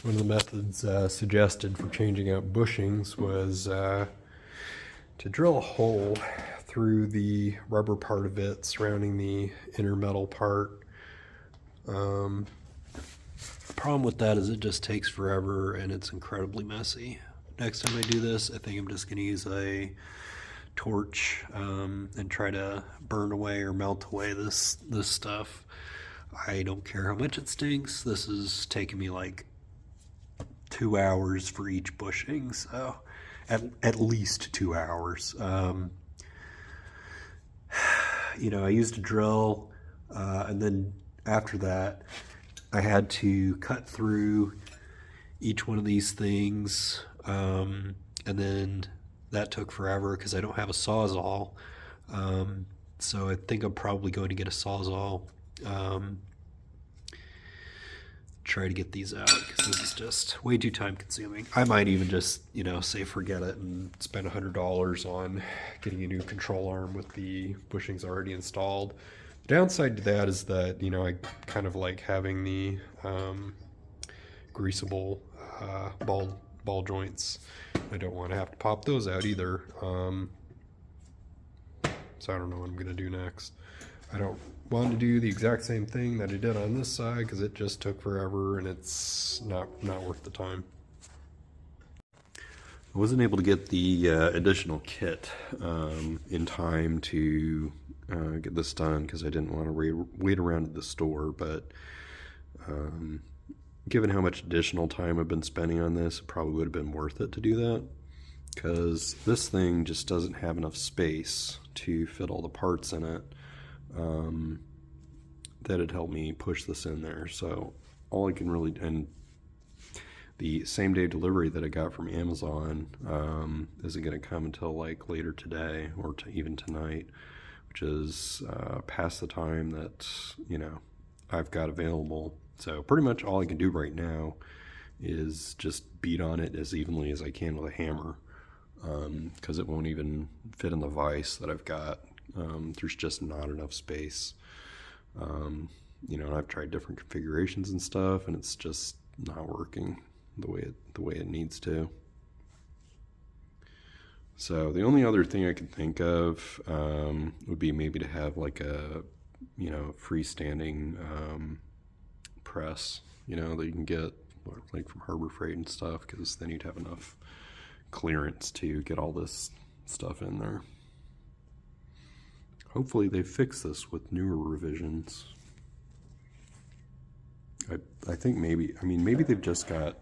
One of the methods suggested for changing out bushings was to drill a hole through the rubber part of it surrounding the inner metal part. The problem with that is it just takes forever and it's incredibly messy. Next time I do this, I think I'm just going to use a torch and try to burn away or melt away this stuff. I don't care how much it stinks. This is taking me like 2 hours for each bushing, so at least 2 hours. You know, I used a drill, and then after that, I had to cut through each one of these things, and then that took forever because I don't have a Sawzall. So I think I'm probably going to get a Sawzall. Try to get these out because this is just way too time consuming. I might even just, you know, say forget it and spend $100 on getting a new control arm with the bushings already installed. The downside to that is that, you know, I kind of like having the greasable ball joints. I don't want to have to pop those out either. So I don't know what I'm gonna do next. I don't want to do the exact same thing that I did on this side because it just took forever and it's not worth the time. I wasn't able to get the additional kit in time to get this done because I didn't want to wait around at the store, but given how much additional time I've been spending on this, it probably would have been worth it to do that because this thing just doesn't have enough space to fit all the parts in it. That had helped me push this in there. So all I can really, and the same day delivery that I got from Amazon isn't going to come until like later today or even tonight, which is past the time that, you know, I've got available. So pretty much all I can do right now is just beat on it as evenly as I can with a hammer because it won't even fit in the vise that I've got. There's just not enough space. You know, I've tried different configurations and stuff, and it's just not working the way it needs to. So the only other thing I could think of would be maybe to have like a, you know, freestanding press, you know, that you can get like from Harbor Freight and stuff, because then you'd have enough clearance to get all this stuff in there. Hopefully they fix this with newer revisions. I think maybe, I mean, maybe they've just got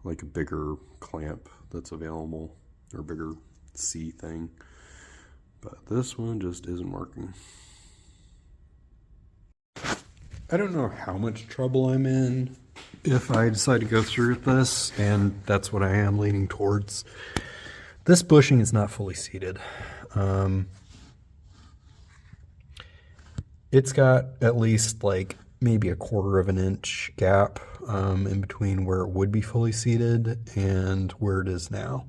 like a bigger clamp that's available, or a bigger C thing, but this one just isn't working. I don't know how much trouble I'm in if I decide to go through with this, and that's what I am leaning towards. This bushing is not fully seated. It's got at least like maybe 1/4 of an inch gap in between where it would be fully seated and where it is now.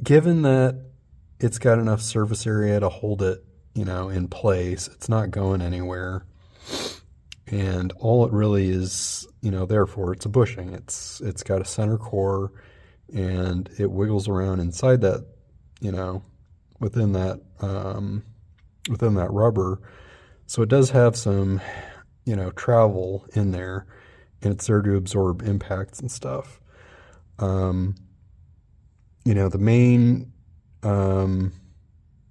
Given that it's got enough surface area to hold it, you know, in place, it's not going anywhere. And all it really is, you know, therefore it's a bushing. It's got a center core, and it wiggles around inside that, you know, within that rubber. So it does have some, you know, travel in there, and it's there to absorb impacts and stuff. You know, the main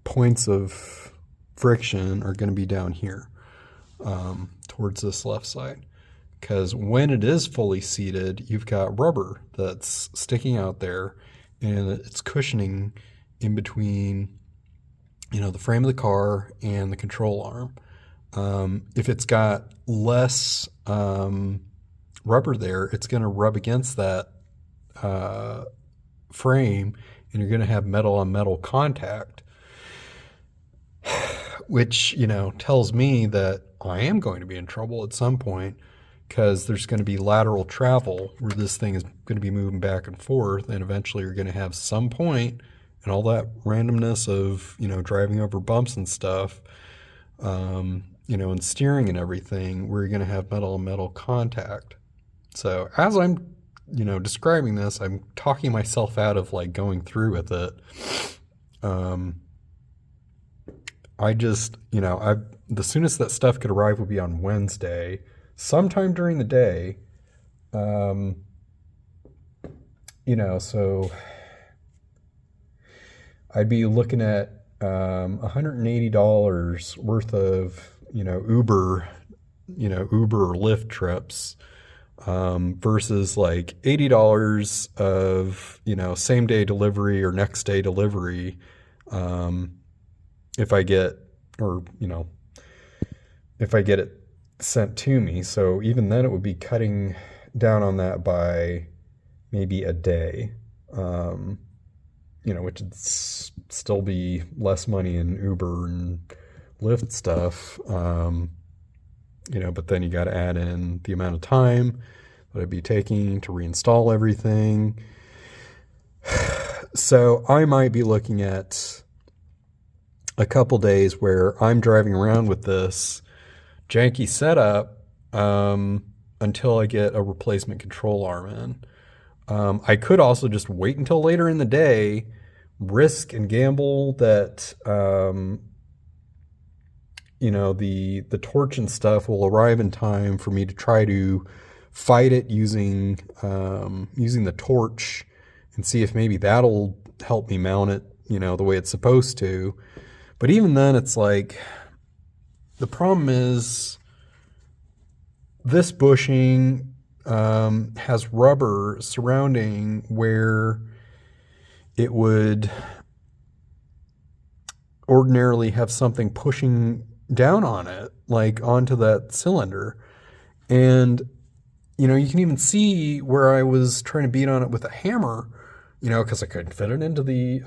points of friction are going to be down here towards this left side. Because when it is fully seated, you've got rubber that's sticking out there, and it's cushioning in between, you know, the frame of the car and the control arm. If it's got less rubber there, it's going to rub against that frame, and you're going to have metal on metal contact, which, you know, tells me that I am going to be in trouble at some point, because there's going to be lateral travel where this thing is going to be moving back and forth, and eventually you're going to have some point, and all that randomness of, you know, driving over bumps and stuff, you and steering and everything, where you're going to have metal on metal contact. So as I'm, describing this, I'm talking myself out of like going through with it. I just, the soonest that stuff could arrive would be on Wednesday, sometime during the day. So I'd be looking at $180 worth of, Uber or Lyft trips, versus like $80 of, same day delivery or next day delivery. If I get it sent to me. So even then it would be cutting down on that by maybe a day, which would still be less money in Uber and Lyft stuff. But then you got to add in the amount of time that I'd be taking to reinstall everything. So I might be looking at a couple days where I'm driving around with this janky setup until I get a replacement control arm in. I could also just wait until later in the day, risk and gamble that the torch and stuff will arrive in time for me to try to fight it using the torch, and see if maybe that'll help me mount it, the way it's supposed to. But even then, it's like, the problem is this bushing has rubber surrounding where it would ordinarily have something pushing down on it, like onto that cylinder. And, you can even see where I was trying to beat on it with a hammer, because I couldn't fit it into the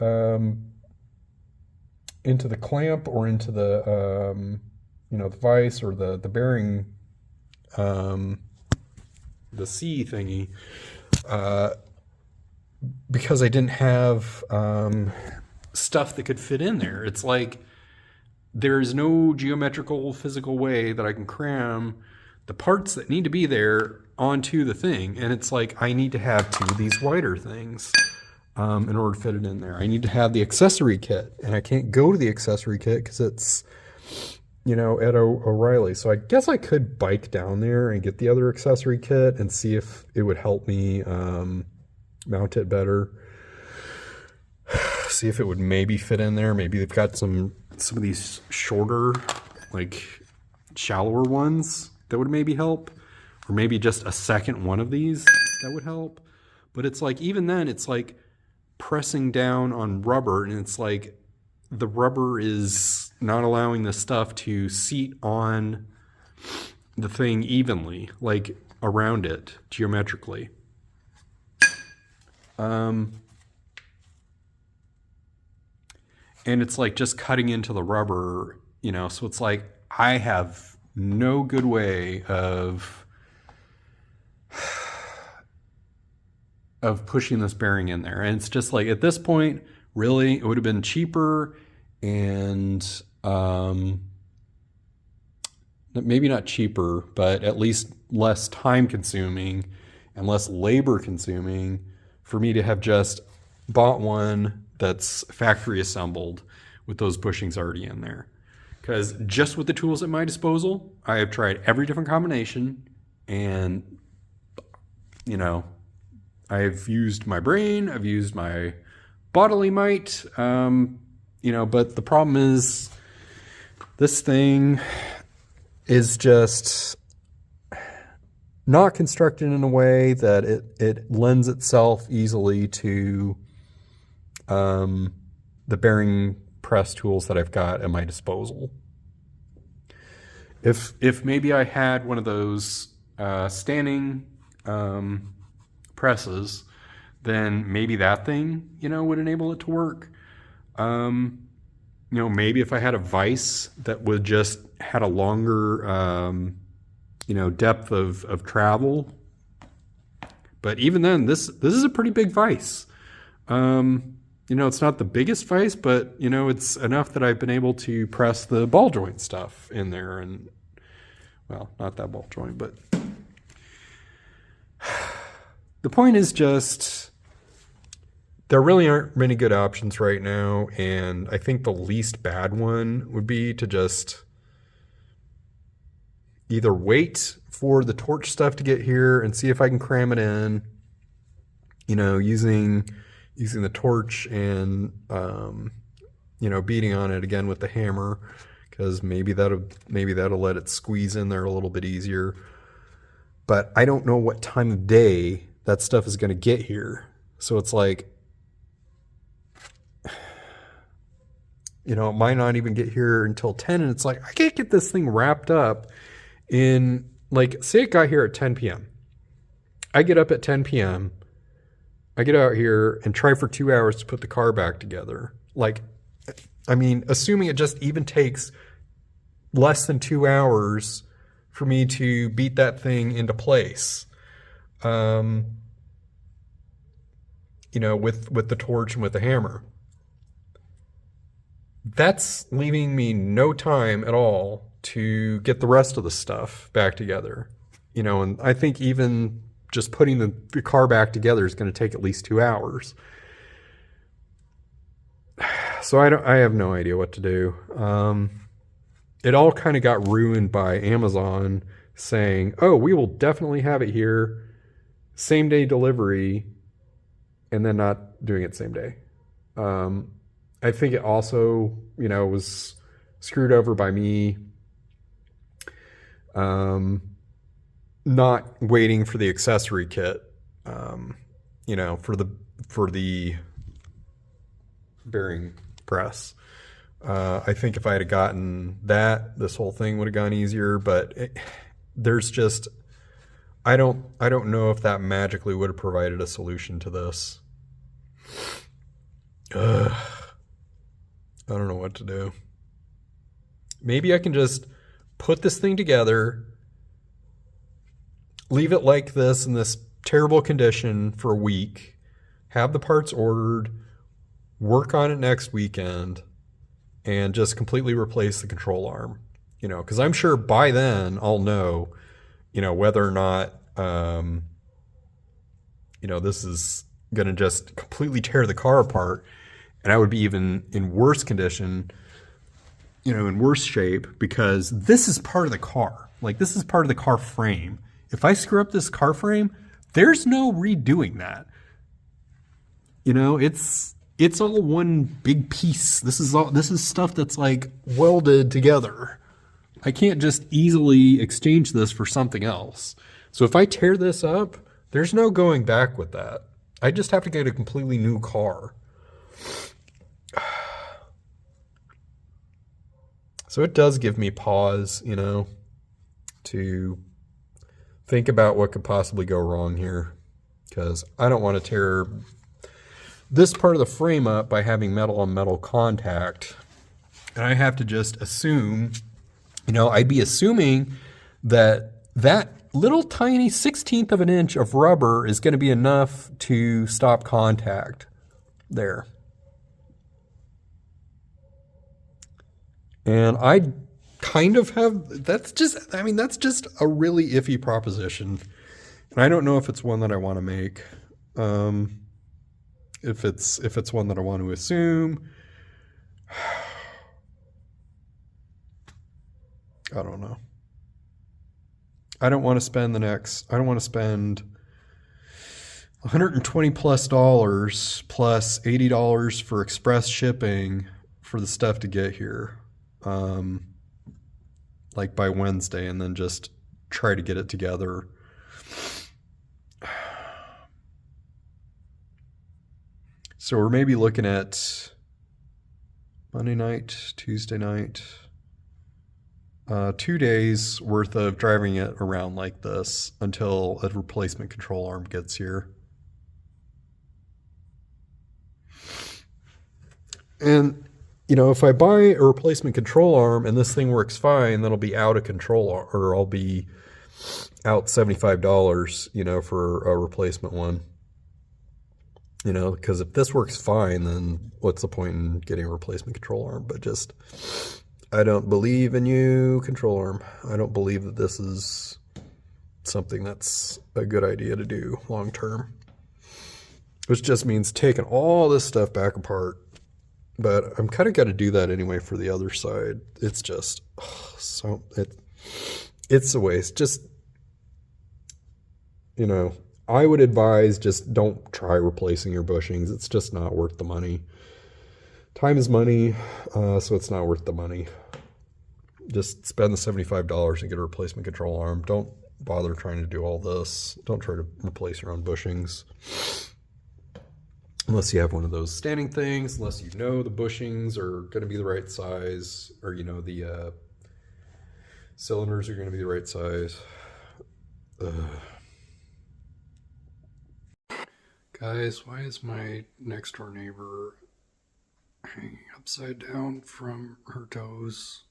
clamp or into the, the vise or the bearing, the C thingy, because I didn't have stuff that could fit in there. It's like there's no geometrical physical way that I can cram the parts that need to be there onto the thing. And it's like I need to have two of these wider things in order to fit it in there. I need to have the accessory kit, and I can't go to the accessory kit because it's, at O'Reilly. So I guess I could bike down there and get the other accessory kit and see if it would help me mount it better. See if it would maybe fit in there. Maybe they've got some of these shorter, like shallower ones that would maybe help, or maybe just a second one of these that would help. But it's like, even then, it's like pressing down on rubber, and it's like the rubber is not allowing the stuff to seat on the thing evenly, like around it geometrically. And it's like just cutting into the rubber, so it's like I have no good way of pushing this bearing in there. And it's just like, at this point, really, it would have been cheaper and maybe not cheaper, but at least less time consuming and less labor consuming for me to have just bought one that's factory assembled with those bushings already in there. Because just with the tools at my disposal, I have tried every different combination, and I've used my brain, I've used my bodily might, but the problem is this thing is just not constructed in a way that it lends itself easily to the bearing press tools that I've got at my disposal. If maybe I had one of those standing presses, then maybe that thing, would enable it to work. Maybe if I had a vise that would just had a longer, depth of travel. But even then, this is a pretty big vise. it's not the biggest vise, but, it's enough that I've been able to press the ball joint stuff in there. And, well, not that ball joint, but the point is just there really aren't many good options right now. And I think the least bad one would be to just either wait for the torch stuff to get here and see if I can cram it in, using the torch and, beating on it again with the hammer, because maybe that'll let it squeeze in there a little bit easier. But I don't know what time of day that stuff is going to get here. So it's like, it might not even get here until 10. And it's like, I can't get this thing wrapped up in, like, say it got here at 10 p.m. I get up at 10 p.m. I get out here and try for 2 hours to put the car back together. Like, assuming it just even takes less than 2 hours for me to beat that thing into place, with the torch and with the hammer. That's leaving me no time at all to get the rest of the stuff back together. And I think even just putting the car back together is going to take at least 2 hours. So I have no idea what to do. It all kind of got ruined by Amazon saying, oh, we will definitely have it here, same day delivery, and then not doing it same day. I think it also, was screwed over by me not waiting for the accessory kit, for the bearing press. I think if I had gotten that, this whole thing would have gone easier, but there's just, I don't know if that magically would have provided a solution to this. I don't know what to do. Maybe I can just put this thing together, leave it like this in this terrible condition for a week, have the parts ordered, work on it next weekend, and just completely replace the control arm. Because I'm sure by then I'll know, whether or not, this is going to just completely tear the car apart. And I would be even in worse condition, in worse shape, because this is part of the car. Like, this is part of the car frame. If I screw up this car frame, there's no redoing that. It's all one big piece. This is stuff that's like welded together. I can't just easily exchange this for something else. So if I tear this up, there's no going back with that. I just have to get a completely new car. So it does give me pause, to think about what could possibly go wrong here, because I don't want to tear this part of the frame up by having metal on metal contact. And I have to just assume, I'd be assuming that little tiny 1/16 of an inch of rubber is going to be enough to stop contact there. And I kind of that's just a really iffy proposition. And I don't know if it's one that I want to make. If it's one that I want to assume. I don't know. I don't want to spend $120 plus $80 for express shipping for the stuff to get here. Like by Wednesday, and then just try to get it together. So we're maybe looking at Monday night, Tuesday night, 2 days worth of driving it around like this until a replacement control arm gets here. And if I buy a replacement control arm and this thing works fine, then I'll be out of control, or I'll be out $75, for a replacement one. You know, because if this works fine, then what's the point in getting a replacement control arm? But just, I don't believe in you, control arm. I don't believe that this is something that's a good idea to do long term. Which just means taking all this stuff back apart. But I'm kind of got to do that anyway for the other side. It's just, it's a waste. Just, you know, I would advise just don't try replacing your bushings. It's just not worth the money. Time is money, so it's not worth the money. Just spend the $75 and get a replacement control arm. Don't bother trying to do all this. Don't try to replace your own bushings. Unless you have one of those standing things, unless you know the bushings are going to be the right size, or you know the cylinders are going to be the right size. Guys, why is my next door neighbor hanging upside down from her toes?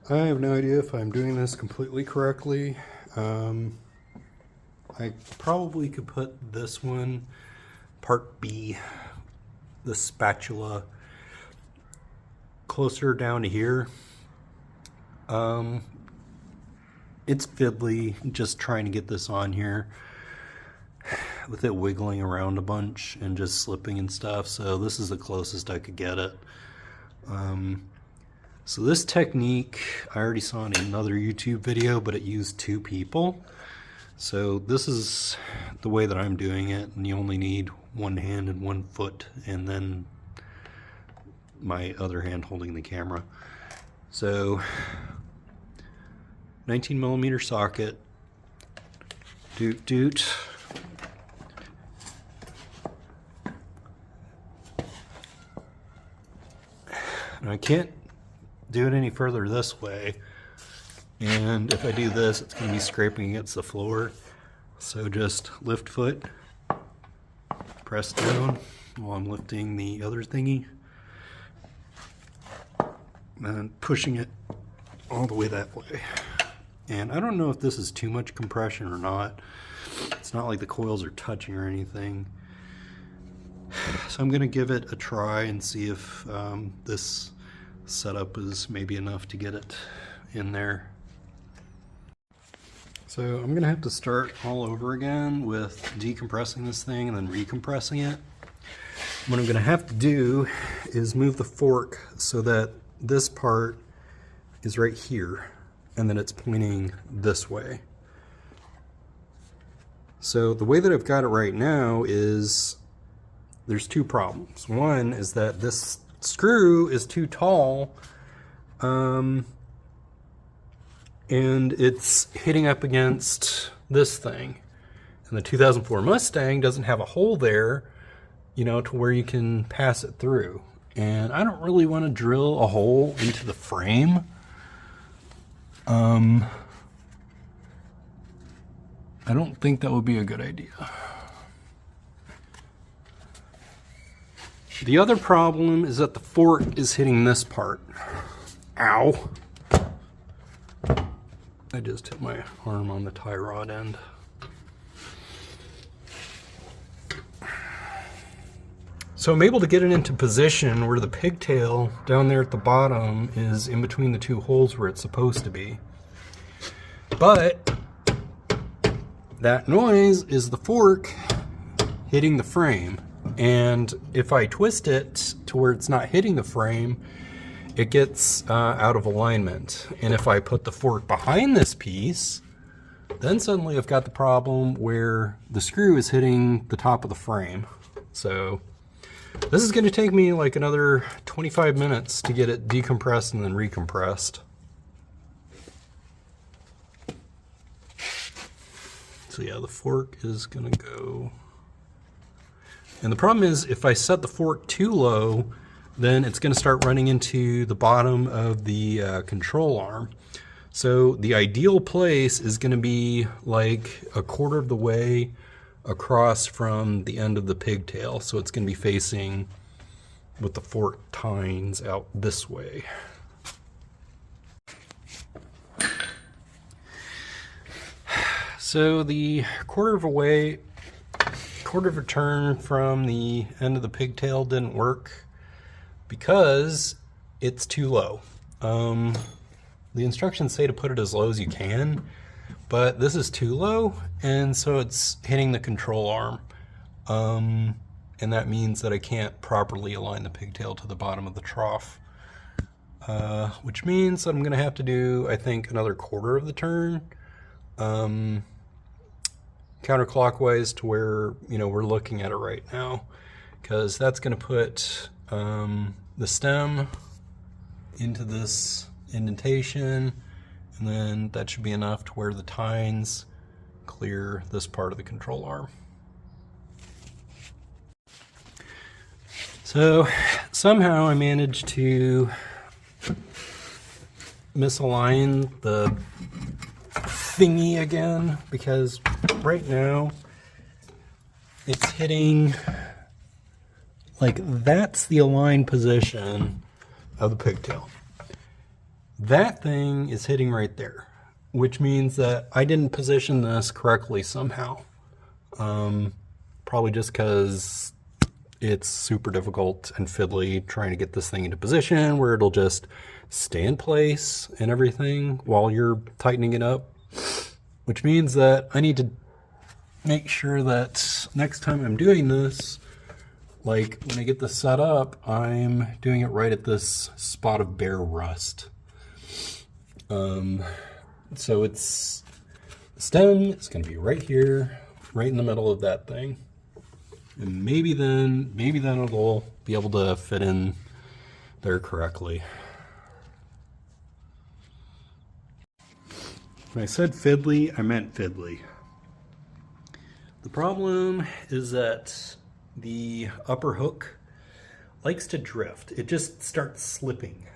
I have no idea if I'm doing this completely correctly. I probably could put this one, part B, the spatula, closer down to here. It's fiddly just trying to get this on here with it wiggling around a bunch and just slipping and stuff, so this is the closest I could get it. So this technique I already saw in another YouTube video, but it used 2 people. So this is the way that I'm doing it, and you only need one hand and one foot, and then my other hand holding the camera. So 19mm socket, doot doot. And I can't do it any further this way, and if I do this, it's going to be scraping against the floor. So just lift foot, press down while I'm lifting the other thingy, and pushing it all the way that way. And I don't know if this is too much compression or not. It's not like the coils are touching or anything. So I'm going to give it a try and see if this setup is maybe enough to get it in there. So I'm going to have to start all over again with decompressing this thing and then recompressing it. What I'm going to have to do is move the fork so that this part is right here and then it's pointing this way. So the way that I've got it right now is there's 2 problems. One is that this screw is too tall, and it's hitting up against this thing. And the 2004 Mustang doesn't have a hole there, you know, to where you can pass it through. And I don't really want to drill a hole into the frame. I don't think that would be a good idea. The other problem is that the fork is hitting this part. Ow! I just hit my arm on the tie rod end. So I'm able to get it into position where the pigtail down there at the bottom is in between the 2 holes where it's supposed to be. But that noise is the fork hitting the frame. And if I twist it to where it's not hitting the frame, it gets out of alignment. And if I put the fork behind this piece, then suddenly I've got the problem where the screw is hitting the top of the frame. So this is going to take me like another 25 minutes to get it decompressed and then recompressed. So yeah, the fork is going to go. And the problem is if I set the fork too low, then it's going to start running into the bottom of the control arm. So the ideal place is going to be like a quarter of the way across from the end of the pigtail. So it's going to be facing with the fork tines out this way. So the quarter of a turn from the end of the pigtail didn't work because it's too low. The instructions say to put it as low as you can, but this is too low, and so it's hitting the control arm. And that means that I can't properly align the pigtail to the bottom of the trough, which means I'm gonna have to do, I think, another quarter of the turn, counterclockwise to where, you know, we're looking at it right now, because that's gonna put the stem into this indentation, and then that should be enough to where the tines clear this part of the control arm. So somehow I managed to misalign the thingy again, because right now it's hitting, like, that's the aligned position of the pigtail. That thing is hitting right there, which means that I didn't position this correctly somehow. Probably just because it's super difficult and fiddly trying to get this thing into position where it'll just stay in place and everything while you're tightening it up, which means that I need to make sure that next time I'm doing this, like when I get this set up, I'm doing it right at this spot of bare rust. So it's, the stem is going to be right here, right in the middle of that thing. And maybe then it'll be able to fit in there correctly. When I said fiddly, I meant fiddly. The problem is that the upper hook likes to drift. It just starts slipping.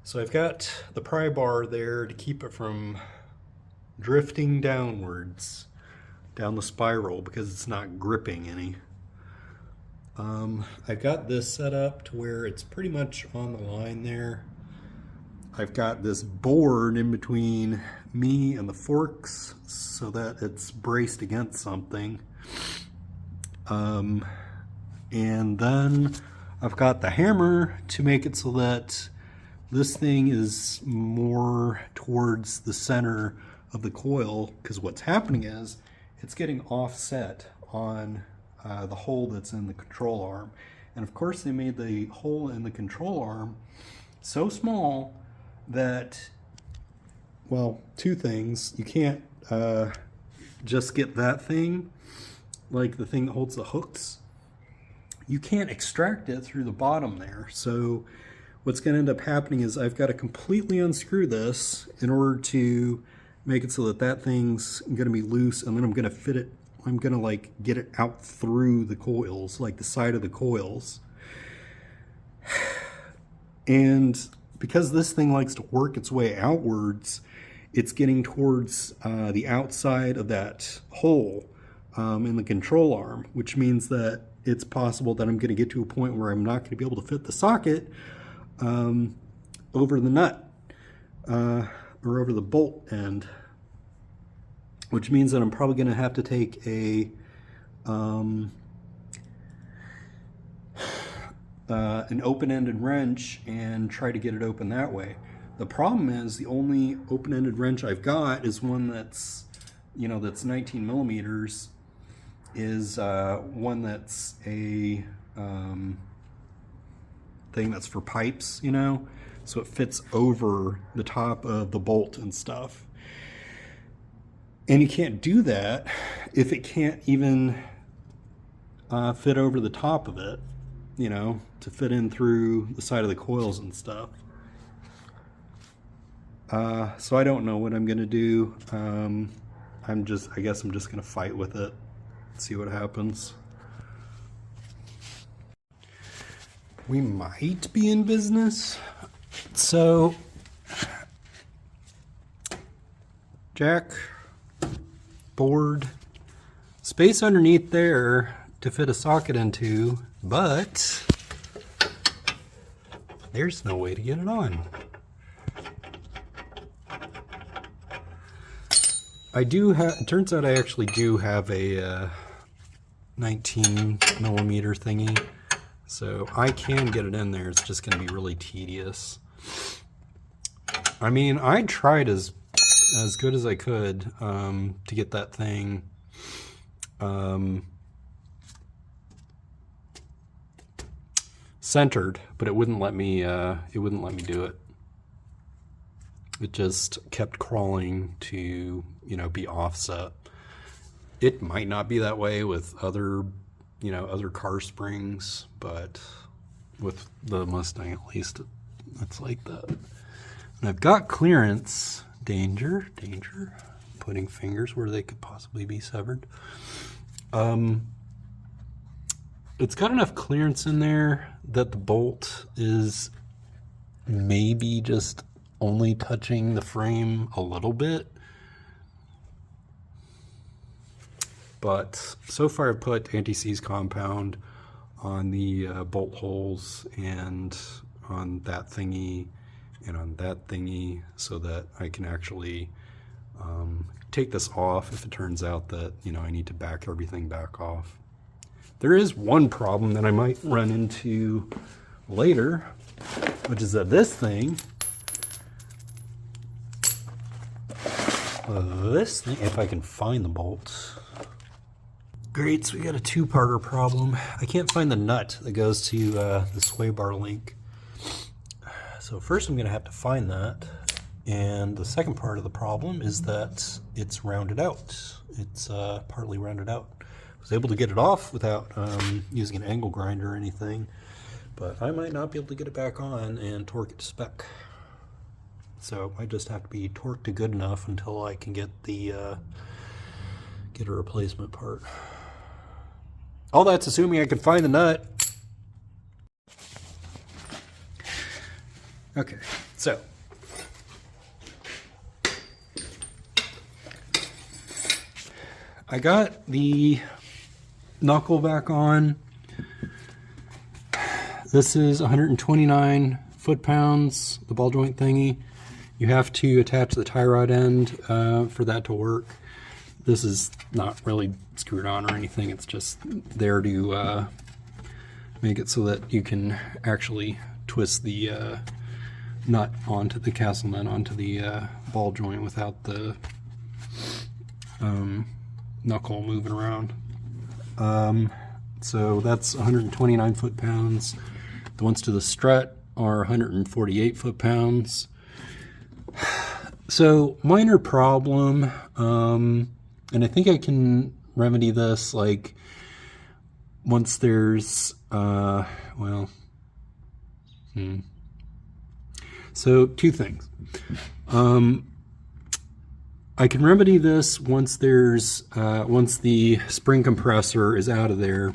So I've got the pry bar there to keep it from drifting downwards, down the spiral, because it's not gripping any. I've got this set up to where it's pretty much on the line there. I've got this board in between me and the forks so that it's braced against something. And then I've got the hammer to make it so that this thing is more towards the center of the coil, because what's happening is it's getting offset on the hole that's in the control arm. And of course they made the hole in the control arm so small that, well, two things. You can't just get that thing, like the thing that holds the hooks. You can't extract it through the bottom there. So what's going to end up happening is I've got to completely unscrew this in order to make it so that that thing's going to be loose, and then I'm going to fit it, I'm going to like get it out through the coils, like the side of the coils. And because this thing likes to work its way outwards, it's getting towards the outside of that hole in the control arm, which means that it's possible that I'm going to get to a point where I'm not going to be able to fit the socket over the nut or over the bolt end, which means that I'm probably going to have to take a an open-ended wrench and try to get it open that way. The problem is the only open-ended wrench I've got is one that's, you know, that's 19 millimeters, is one that's a thing that's for pipes, you know, so it fits over the top of the bolt and stuff. And you can't do that if it can't even fit over the top of it, you know, to fit in through the side of the coils and stuff. So I don't know what I'm gonna do. I guess I'm just gonna fight with it, see what happens. We might be in business. So, jack, board, space underneath there to fit a socket into, but there's no way to get it on. I do have, it turns out I actually do have a 19 millimeter thingy, so I can get it in there. It's just going to be really tedious. I mean, I tried as good as I could to get that thing centered, but it wouldn't let me. It wouldn't let me do it. It just kept crawling to, you know, be offset. It might not be that way with other, you know, other car springs, but with the Mustang at least, it's like that. And I've got clearance. Danger, danger. Putting fingers where they could possibly be severed. It's got enough clearance in there that the bolt is maybe just only touching the frame a little bit. But so far I've put anti-seize compound on the bolt holes and on that thingy and on that thingy so that I can actually take this off if it turns out that, you know, I need to back everything back off. There is one problem that I might run into later, which is that this thing, if I can find the bolts. Great, so we got a two-parter problem. I can't find the nut that goes to the sway bar link. So first I'm going to have to find that. And the second part of the problem is that it's rounded out. It's partly rounded out. I was able to get it off without using an angle grinder or anything, but I might not be able to get it back on and torque it to spec. So it might just have to be torqued to good enough until I can get the get a replacement part. All that's assuming I can find the nut. Okay, so I got the knuckle back on. This is 129 foot-pounds, the ball joint thingy. You have to attach the tie rod end for that to work. This is not really screwed on or anything. It's just there to make it so that you can actually twist the nut onto the castle nut onto the ball joint without the knuckle moving around. So that's 129 foot-pounds. The ones to the strut are 148 foot-pounds. So minor problem, and I think I can remedy this like once there's So two things. I can remedy this once there's once the spring compressor is out of there.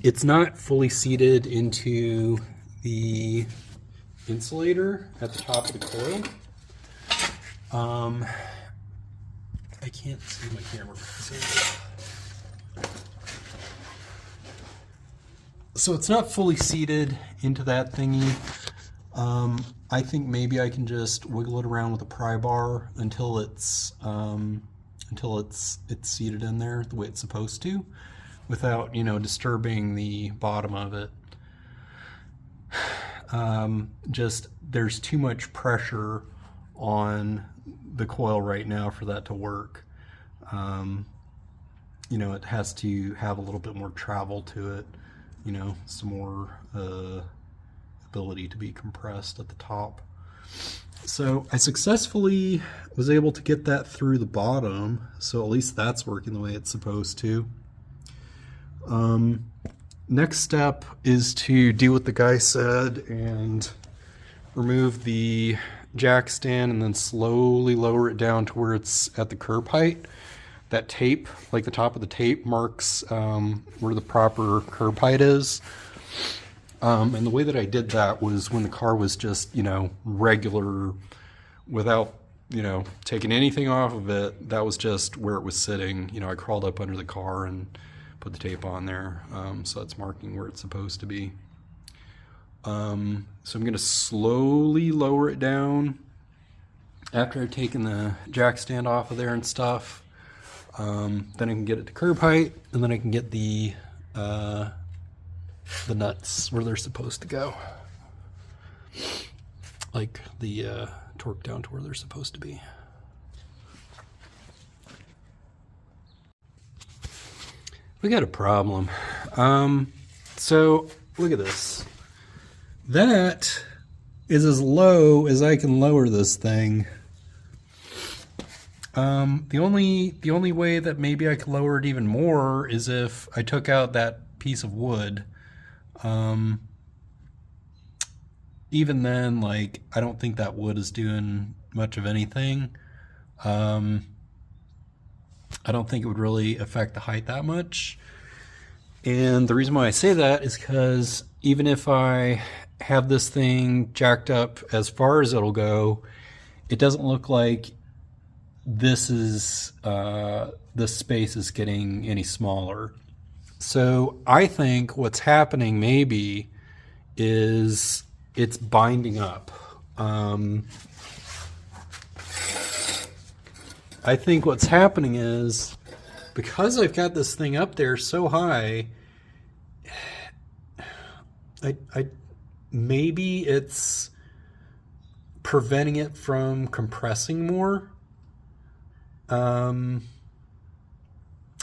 It's not fully seated into the insulator at the top of the coil. I can't see my camera. So it's not fully seated into that thingy. I think maybe I can just wiggle it around with a pry bar until it's seated in there the way it's supposed to, without, you know, disturbing the bottom of it. Just there's too much pressure on the coil right now for that to work. You know, it has to have a little bit more travel to it, you know, some more ability to be compressed at the top. So I successfully was able to get that through the bottom, so at least that's working the way it's supposed to. Next step is to do what the guy said and remove the jack stand and then slowly lower it down to where it's at the curb height. That tape, like the top of the tape, marks where the proper curb height is. And the way that I did that was when the car was just, you know, regular, without taking anything off of it. That was just where it was sitting. I crawled up under the car and put the tape on there, so it's marking where it's supposed to be. So I'm going to slowly lower it down after I've taken the jack stand off of there and stuff. Then I can get it to curb height, and then I can get the nuts where they're supposed to go, like the torque down to where they're supposed to be. We got a problem. So look at this. That is as low as I can lower this thing. The only way that maybe I could lower it even more is if I took out that piece of wood. Even then, like, I don't think that wood is doing much of anything. I don't think it would really affect the height that much. And the reason why I say that is because even if I have this thing jacked up as far as it'll go, it doesn't look like this space is getting any smaller. So I think what's happening maybe is it's binding up. I think what's happening is, because I've got this thing up there so high, maybe it's preventing it from compressing more.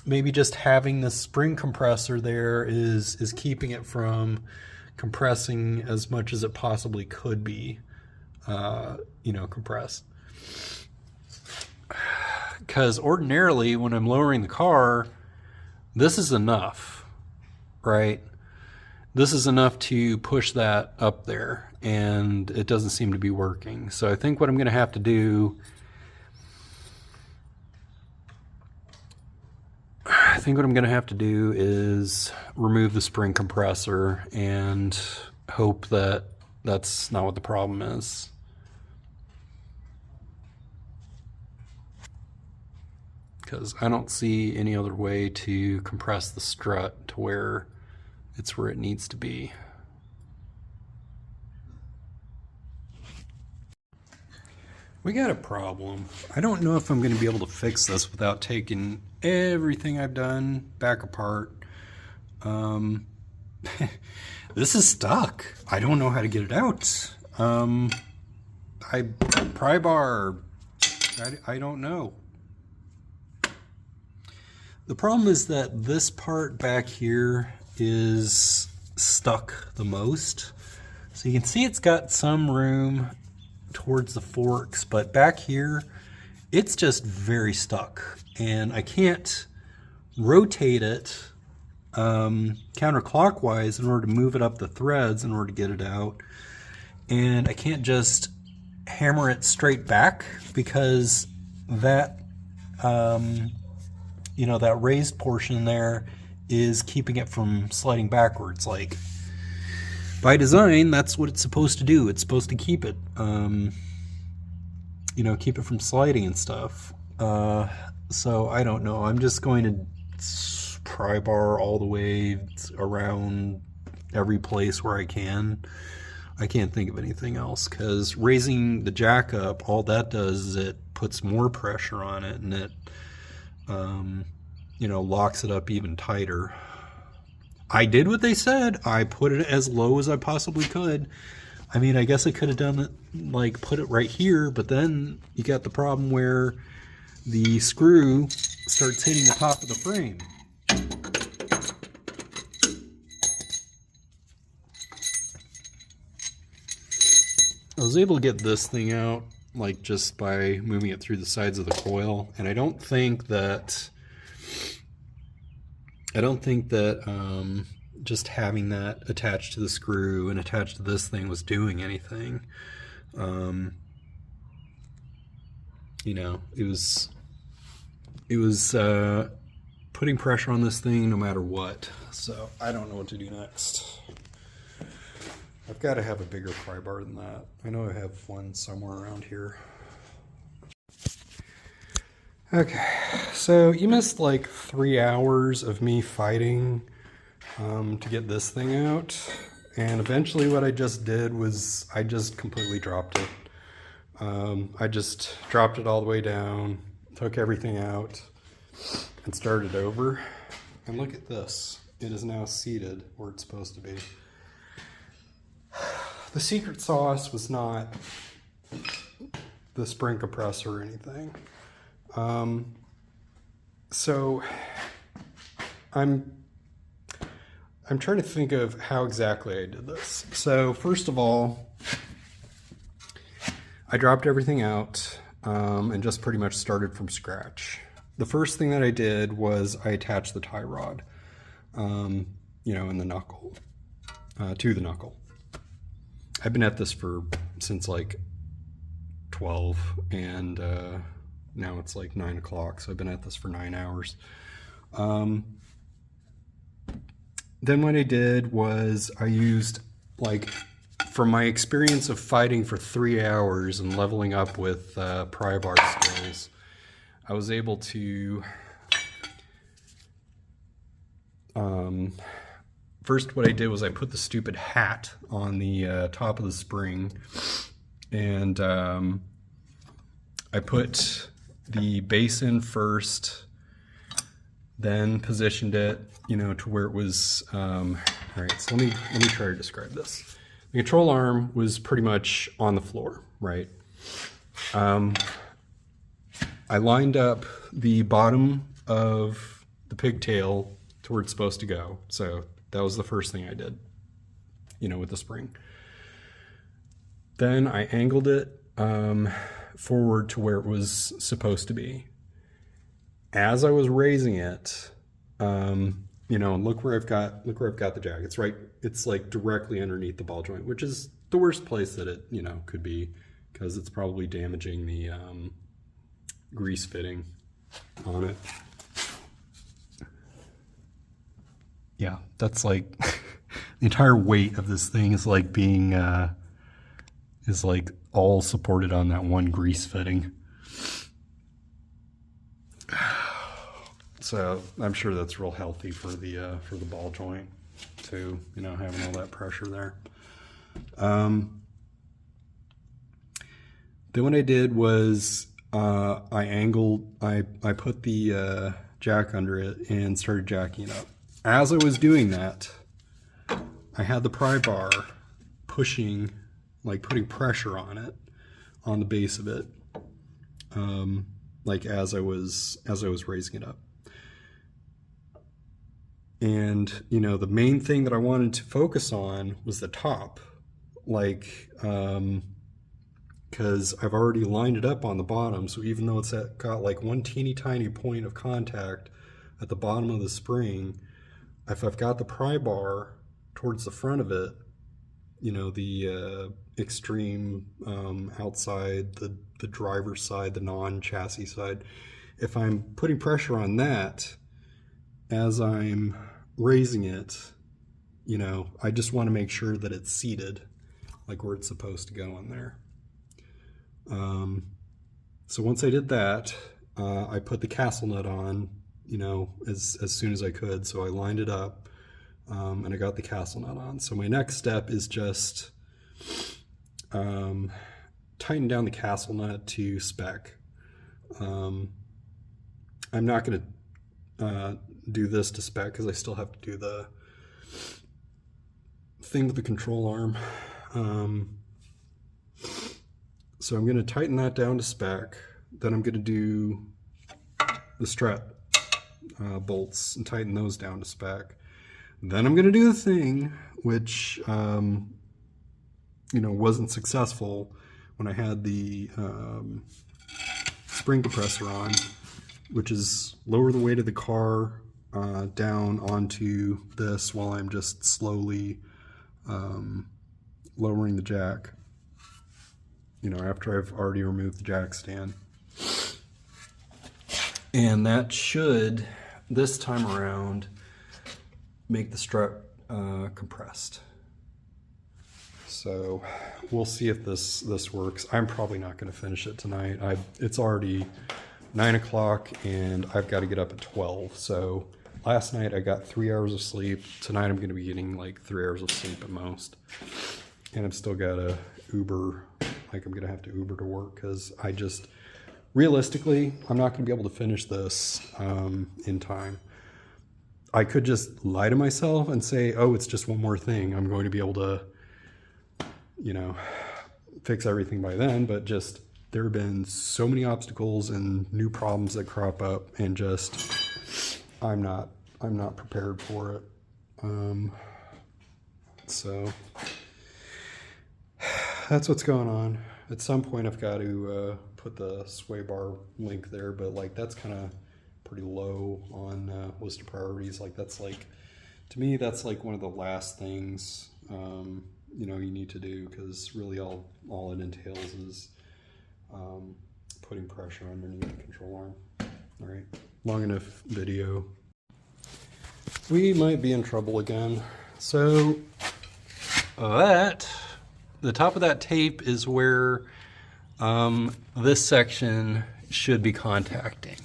Maybe just having the spring compressor there is keeping it from compressing as much as it possibly could be, compressed. Because ordinarily, when I'm lowering the car, this is enough, right? This is enough to push that up there, and it doesn't seem to be working. So I think what I'm going to have to do, is remove the spring compressor and hope that that's not what the problem is. Because I don't see any other way to compress the strut to where it's where it needs to be. We got a problem. I don't know if I'm going to be able to fix this without taking everything I've done back apart. This is stuck. I don't know how to get it out. Pry bar. I don't know. The problem is that this part back here is stuck the most. So you can see it's got some room towards the forks, but back here, it's just very stuck. And I can't rotate it counterclockwise in order to move it up the threads in order to get it out. And I can't just hammer it straight back because that that raised portion there is keeping it from sliding backwards. Like, by design, that's what it's supposed to do. It's supposed to keep it, keep it from sliding and stuff. So I don't know. I'm just going to pry bar all the way around every place where I can. I can't think of anything else, because raising the jack up, all that does is it puts more pressure on it, and it locks it up even tighter. I did what they said. I put it as low as I possibly could. I mean, I guess I could have done it, like put it right here, but then you got the problem where the screw starts hitting the top of the frame. I was able to get this thing out, like, just by moving it through the sides of the coil, and I don't think that just having that attached to the screw and attached to this thing was doing anything. It was putting pressure on this thing no matter what. So I don't know what to do next. I've got to have a bigger pry bar than that. I know I have one somewhere around here. Okay, so you missed like 3 hours of me fighting to get this thing out. And eventually what I just did was I just completely dropped it. I just dropped it all the way down, took everything out, and started over. And look at this. It is now seated where it's supposed to be. The secret sauce was not the spring compressor or anything. So I'm trying to think of how exactly I did this. So first of all, I dropped everything out and just pretty much started from scratch. The first thing that I did was I attached the tie rod, you know, in the knuckle, to the knuckle. I've been at this since like 12 and now it's like 9 o'clock, so I've been at this for 9 hours. Then what I did was I used, like, from my experience of fighting for 3 hours and leveling up with pry bar skills, I was able to first what I did was I put the stupid hat on the top of the spring, and I put the base in first, then positioned it, you know, to where it was, all right, so let me try to describe this. The control arm was pretty much on the floor, right? I lined up the bottom of the pigtail to where it's supposed to go. So that was the first thing I did, you know, with the spring. Then I angled it forward to where it was supposed to be. As I was raising it, you know, and look where I've got the jack. It's right, it's like directly underneath the ball joint, which is the worst place that it, you know, could be, because it's probably damaging the grease fitting on it. Yeah, that's like the entire weight of this thing is like being is like all supported on that one grease fitting. So I'm sure that's real healthy for the ball joint too, you know, having all that pressure there. Then what I did was I put the jack under it and started jacking it up. As I was doing that, I had the pry bar pushing, like putting pressure on it, on the base of it, like as I was raising it up. And, you know, the main thing that I wanted to focus on was the top, like, because I've already lined it up on the bottom, so even though it's got like one teeny tiny point of contact at the bottom of the spring, if I've got the pry bar towards the front of it, you know, the extreme outside, the driver's side, the non-chassis side, if I'm putting pressure on that as I'm raising it, you know, I just want to make sure that it's seated like where it's supposed to go in there. So once I did that, I put the castle nut on, you know, as soon as I could. So I lined it up, and I got the castle nut on. So my next step is just tighten down the castle nut to spec. I'm not going to do this to spec because I still have to do the thing with the control arm. So I'm going to tighten that down to spec. Then I'm going to do the strut bolts and tighten those down to spec. Then I'm going to do the thing which, you know, wasn't successful when I had the spring compressor on, which is lower the weight of the car down onto this while I'm just slowly lowering the jack, you know, after I've already removed the jack stand. And that should, this time around, make the strut compressed. So we'll see if this works. I'm probably not going to finish it tonight. It's already 9 o'clock and I've got to get up at 12. So last night I got 3 hours of sleep. Tonight I'm going to be getting like 3 hours of sleep at most. And I've still got to Uber. Like I'm going to have to Uber to work because I just, realistically, I'm not going to be able to finish this in time. I could just lie to myself and say, oh, it's just one more thing. I'm going to be able to, you know, fix everything by then. But just, there have been so many obstacles and new problems that crop up, and just, I'm not prepared for it. So that's what's going on. At some point I've got to put the sway bar link there, but like that's kind of pretty low on list of priorities. Like that's like, to me, that's like one of the last things you know, you need to do, because really all it entails is putting pressure underneath the control arm. All right, long enough video. We might be in trouble again. So the top of that tape is where this section should be contacting.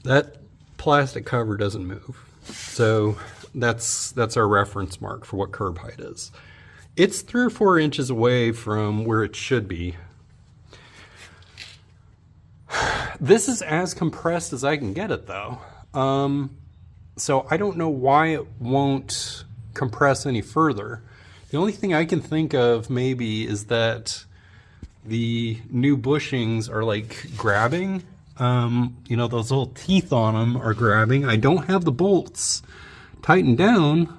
That plastic cover doesn't move. So that's our reference mark for what curb height is. It's 3 or 4 inches away from where it should be. This is as compressed as I can get it though. So I don't know why it won't compress any further. The only thing I can think of maybe is that the new bushings are like grabbing. You know, those little teeth on them are grabbing. I don't have the bolts tightened down,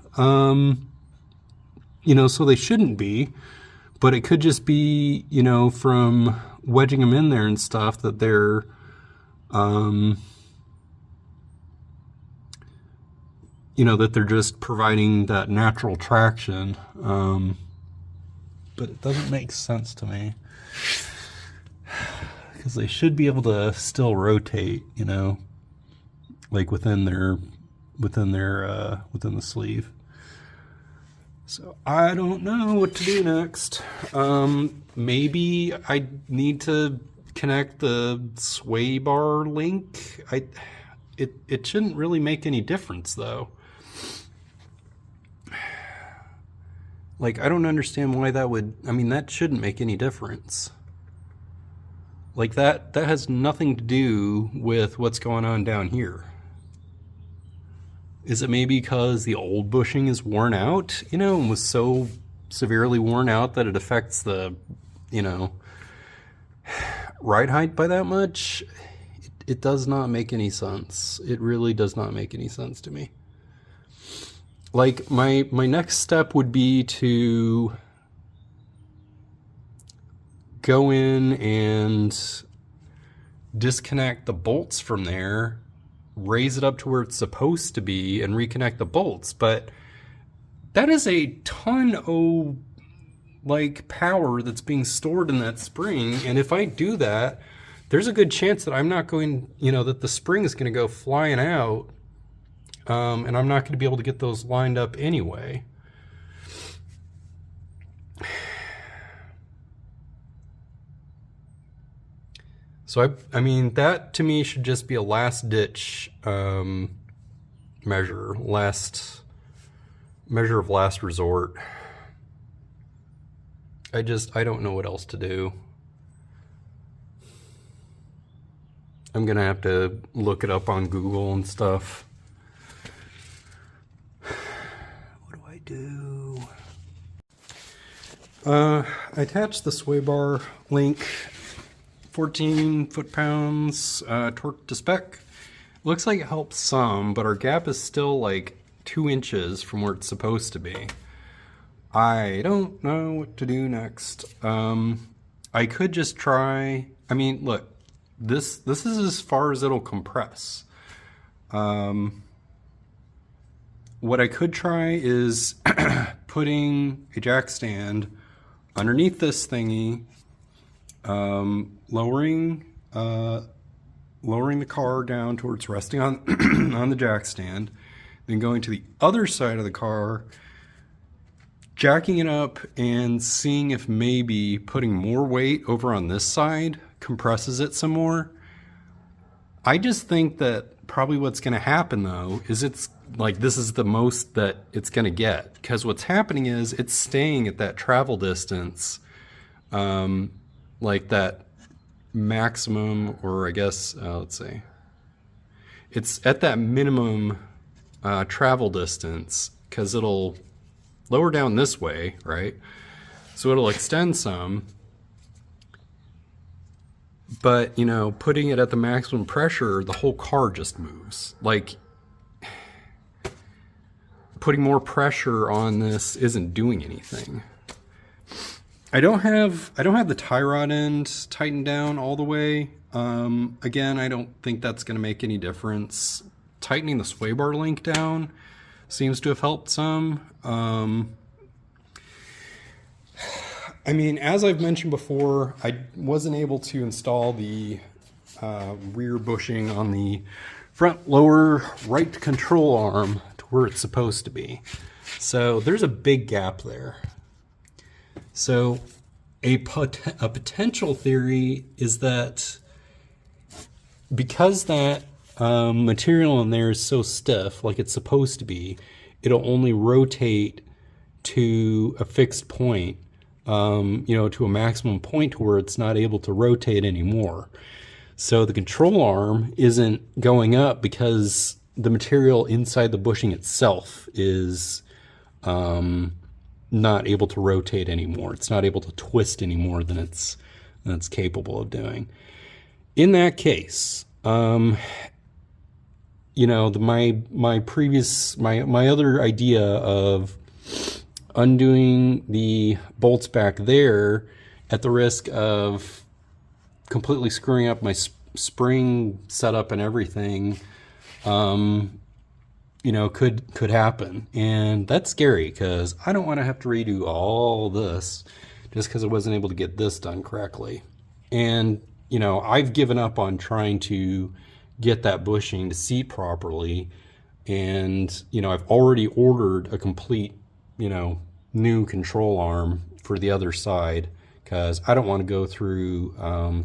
you know, so they shouldn't be, but it could just be, you know, from wedging them in there and stuff, that they're, you know, that they're just providing that natural traction. But it doesn't make sense to me, because they should be able to still rotate, you know, like within the sleeve. So I don't know what to do next. Maybe I need to connect the sway bar link. It shouldn't really make any difference though. Like, I don't understand why that would, I mean, that shouldn't make any difference. Like that has nothing to do with what's going on down here. Is it maybe because the old bushing is worn out, you know, and was so severely worn out that it affects the, you know, ride height by that much? It does not make any sense. It really does not make any sense to me. Like, my next step would be to go in and disconnect the bolts from there, raise it up to where it's supposed to be, and reconnect the bolts. But that is a ton of like power that's being stored in that spring, and if I do that, there's a good chance that I'm not going, you know, that the spring is going to go flying out, and I'm not going to be able to get those lined up anyway. So I mean, that to me should just be a last ditch measure, measure of last resort. I don't know what else to do. I'm gonna have to look it up on Google and stuff. What do I do? I attached the sway bar link, 14 foot-pounds, torque to spec. Looks like it helps some, but our gap is still like 2 inches from where it's supposed to be. I don't know what to do next. I could just try, I mean, look, this is as far as it'll compress. What I could try is putting a jack stand underneath this thingy, lowering the car down towards resting on on the jack stand, then going to the other side of the car, jacking it up and seeing if maybe putting more weight over on this side compresses it some more. I just think that probably what's going to happen though is it's like this is the most that it's going to get, because what's happening is it's staying at that travel distance, like that maximum, or I guess let's see, it's at that minimum travel distance, because it'll lower down this way, right? So it'll extend some, but you know, putting it at the maximum pressure, the whole car just moves. Like putting more pressure on this isn't doing anything. I don't have the tie rod end tightened down all the way. Again, I don't think that's going to make any difference. Tightening the sway bar link down seems to have helped some. I mean, as I've mentioned before, I wasn't able to install the rear bushing on the front lower right control arm to where it's supposed to be. So there's a big gap there. So a potential theory is that because that material in there is so stiff, like it's supposed to be, it'll only rotate to a fixed point, you know, to a maximum point where it's not able to rotate anymore. So the control arm isn't going up because the material inside the bushing itself is not able to rotate anymore. It's not able to twist any more than it's capable of doing. In that case, you know, my other idea of undoing the bolts back there at the risk of completely screwing up my spring setup and everything, you know, could happen. And that's scary because I don't want to have to redo all this just because I wasn't able to get this done correctly. And, you know, I've given up on trying to get that bushing to seat properly. And, you know, I've already ordered a complete, you know, new control arm for the other side because I don't want to go through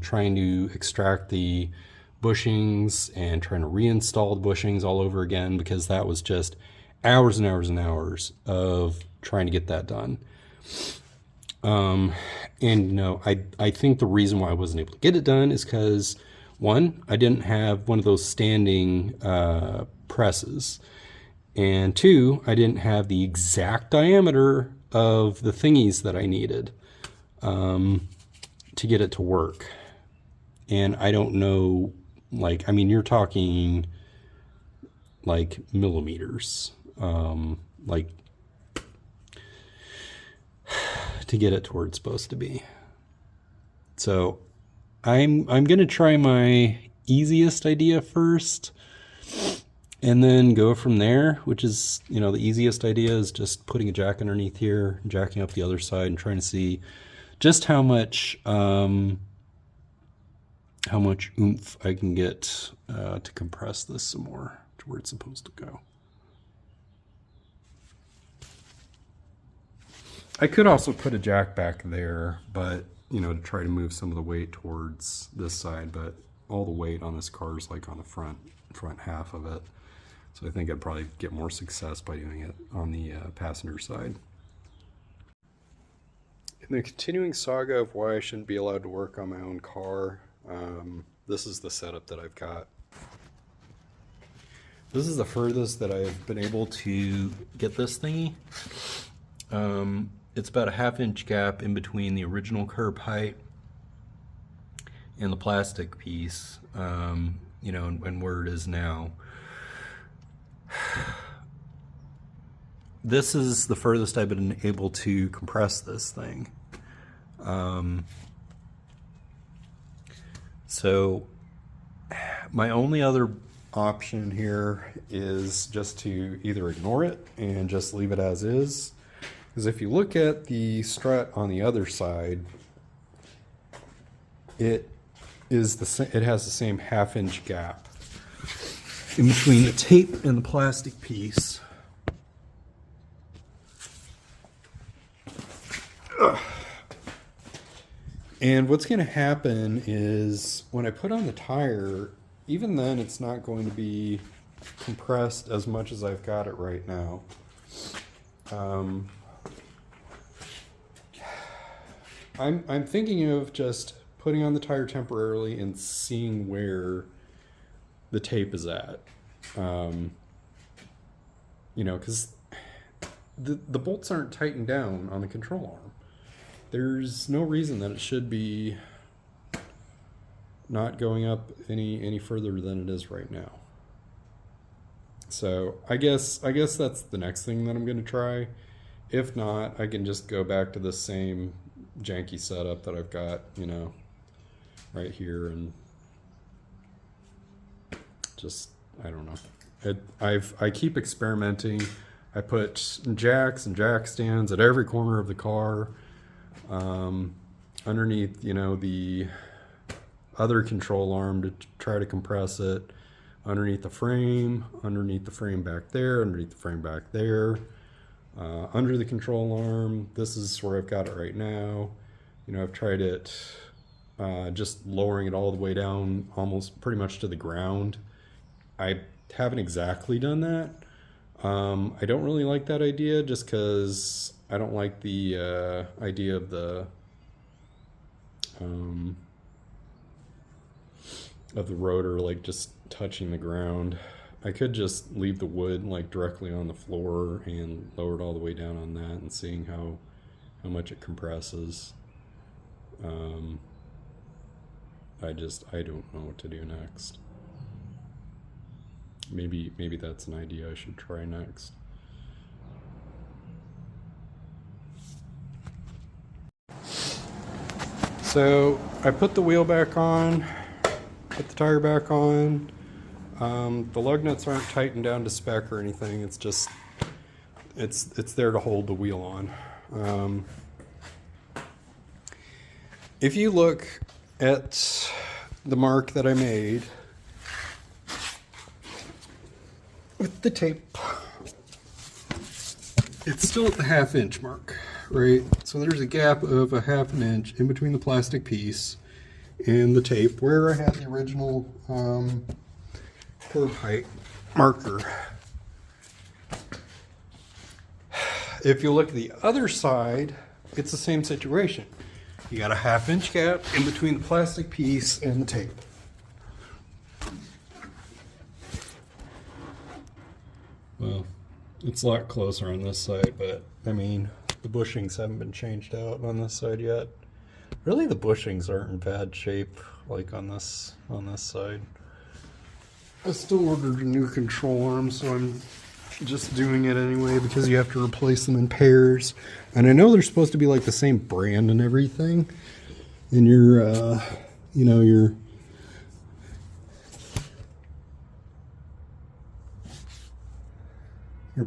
trying to extract the bushings and trying to reinstall the bushings all over again, because that was just hours and hours and hours of trying to get that done. And you know, I think the reason why I wasn't able to get it done is because, one, I didn't have one of those standing presses, and two, I didn't have the exact diameter of the thingies that I needed to get it to work. And I don't know, like, I mean, you're talking like millimeters, like to get it to where it's supposed to be. So I'm going to try my easiest idea first and then go from there, which is, you know, the easiest idea is just putting a jack underneath here, jacking up the other side and trying to see just how much oomph I can get to compress this some more to where it's supposed to go. I could also put a jack back there, but, you know, to try to move some of the weight towards this side, but all the weight on this car is like on the front half of it. So I think I'd probably get more success by doing it on the passenger side. In the continuing saga of why I shouldn't be allowed to work on my own car, this is the setup that I've got. This is the furthest that I've been able to get this thingy. It's about a 1/2 inch gap in between the original curb height and the plastic piece, you know, and where it is now. This is the furthest I've been able to compress this thing. So my only other option here is just to either ignore it and just leave it as is. Because if you look at the strut on the other side, it has the same 1/2 inch gap in between the tape and the plastic piece. And what's going to happen is when I put on the tire, even then it's not going to be compressed as much as I've got it right now. I'm thinking of just putting on the tire temporarily and seeing where the tape is at. You know, because the bolts aren't tightened down on the control arm. There's no reason that it should be not going up any further than it is right now. So I guess that's the next thing that I'm going to try. If not, I can just go back to the same janky setup that I've got, you know, right here, and just, I don't know. I keep experimenting. I put jacks and jack stands at every corner of the car, underneath, you know, the other control arm to try to compress it, underneath the frame back there, underneath the frame back there, under the control arm. This is where I've got it right now. You know, I've tried it just lowering it all the way down, almost pretty much to the ground. I haven't exactly done that. I don't really like that idea, just because I don't like the idea of the rotor like just touching the ground. I could just leave the wood like directly on the floor and lower it all the way down on that and seeing how much it compresses. I don't know what to do next. Maybe that's an idea I should try next. So I put the wheel back on, put the tire back on. The lug nuts aren't tightened down to spec or anything. It's just it's there to hold the wheel on. If you look at the mark that I made with the tape, it's still at the 1/2 inch mark, right? So there's a gap of a 1/2 inch in between the plastic piece and the tape where I had the original curb height marker. If you look at the other side, it's the same situation. You got a 1/2 inch gap in between the plastic piece and the tape. Well, it's a lot closer on this side, but I mean, the bushings haven't been changed out on this side yet. Really, the bushings aren't in bad shape like on this side. I still ordered a new control arm, so I'm just doing it anyway because you have to replace them in pairs. And I know they're supposed to be like the same brand and everything. And your, you know, your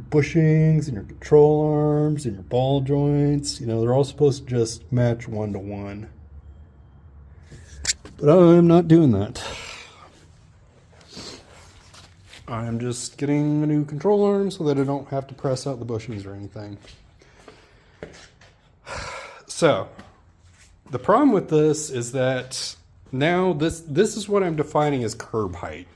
bushings and your control arms and your ball joints, you know, they're all supposed to just match 1-to-1. But I'm not doing that. I'm just getting a new control arm so that I don't have to press out the bushings or anything. So, the problem with this is that now this is what I'm defining as curb height.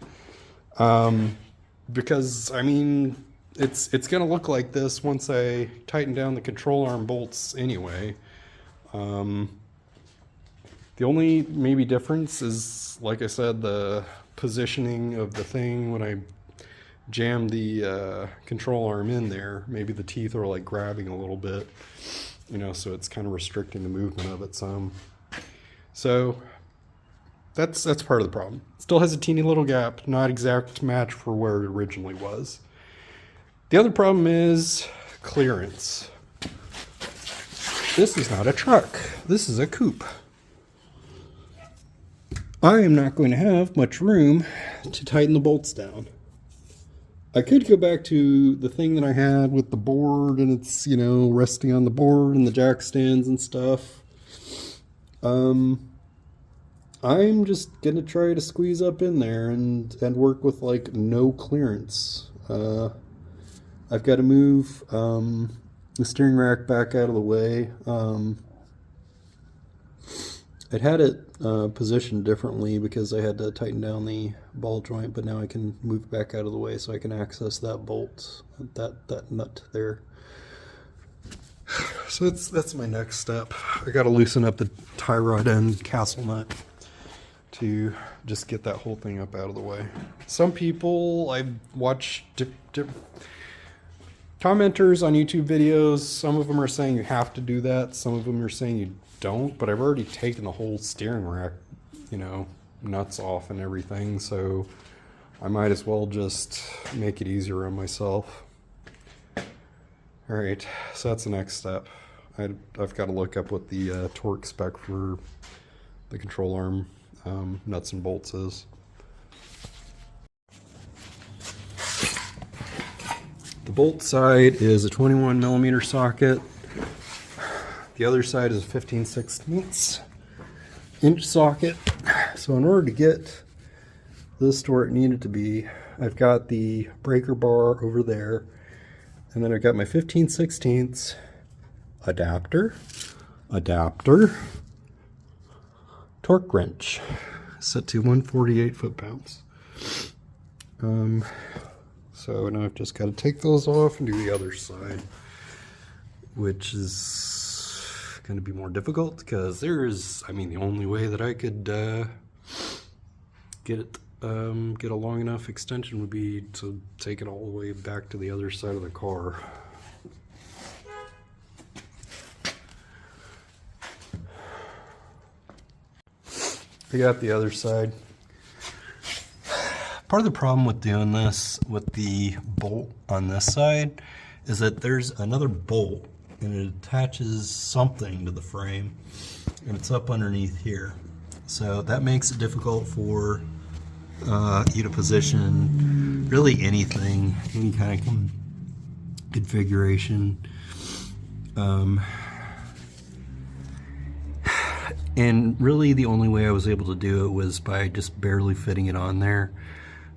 Because, I mean, it's going to look like this once I tighten down the control arm bolts anyway. The only maybe difference is, like I said, the positioning of the thing when I jam the control arm in there. Maybe the teeth are like grabbing a little bit, you know, so it's kind of restricting the movement of it some. So that's part of the problem. Still has a teeny little gap, not exact match for where it originally was. The other problem is clearance. This is not a truck. This is a coupe. I am not going to have much room to tighten the bolts down. I could go back to the thing that I had with the board and it's, you know, resting on the board and the jack stands and stuff. I'm just going to try to squeeze up in there and work with like no clearance. I've got to move the steering rack back out of the way. I'd had it positioned differently because I had to tighten down the ball joint, but now I can move back out of the way so I can access that bolt, that nut there. So that's my next step. I got to loosen up the tie rod end castle nut to just get that whole thing up out of the way. Some people I've watched commenters on YouTube videos, some of them are saying you have to do that, some of them are saying you don't, but I've already taken the whole steering rack, you know, nuts off and everything, so I might as well just make it easier on myself. Alright, so that's the next step. I've got to look up what the torque spec for the control arm nuts and bolts is. The bolt side is a 21mm socket. The other side is a 15/16 inch socket. So in order to get this to where it needed to be, I've got the breaker bar over there, and then I've got my 15/16 adapter, torque wrench, set to 148 foot-pounds. So now I've just got to take those off and do the other side, which is going to be more difficult because there's, I mean, the only way that I could get a long enough extension would be to take it all the way back to the other side of the car. I got the other side. Part of the problem with doing this with the bolt on this side is that there's another bolt and it attaches something to the frame and it's up underneath here. So that makes it difficult for you to position really anything, any kind of configuration. And really the only way I was able to do it was by just barely fitting it on there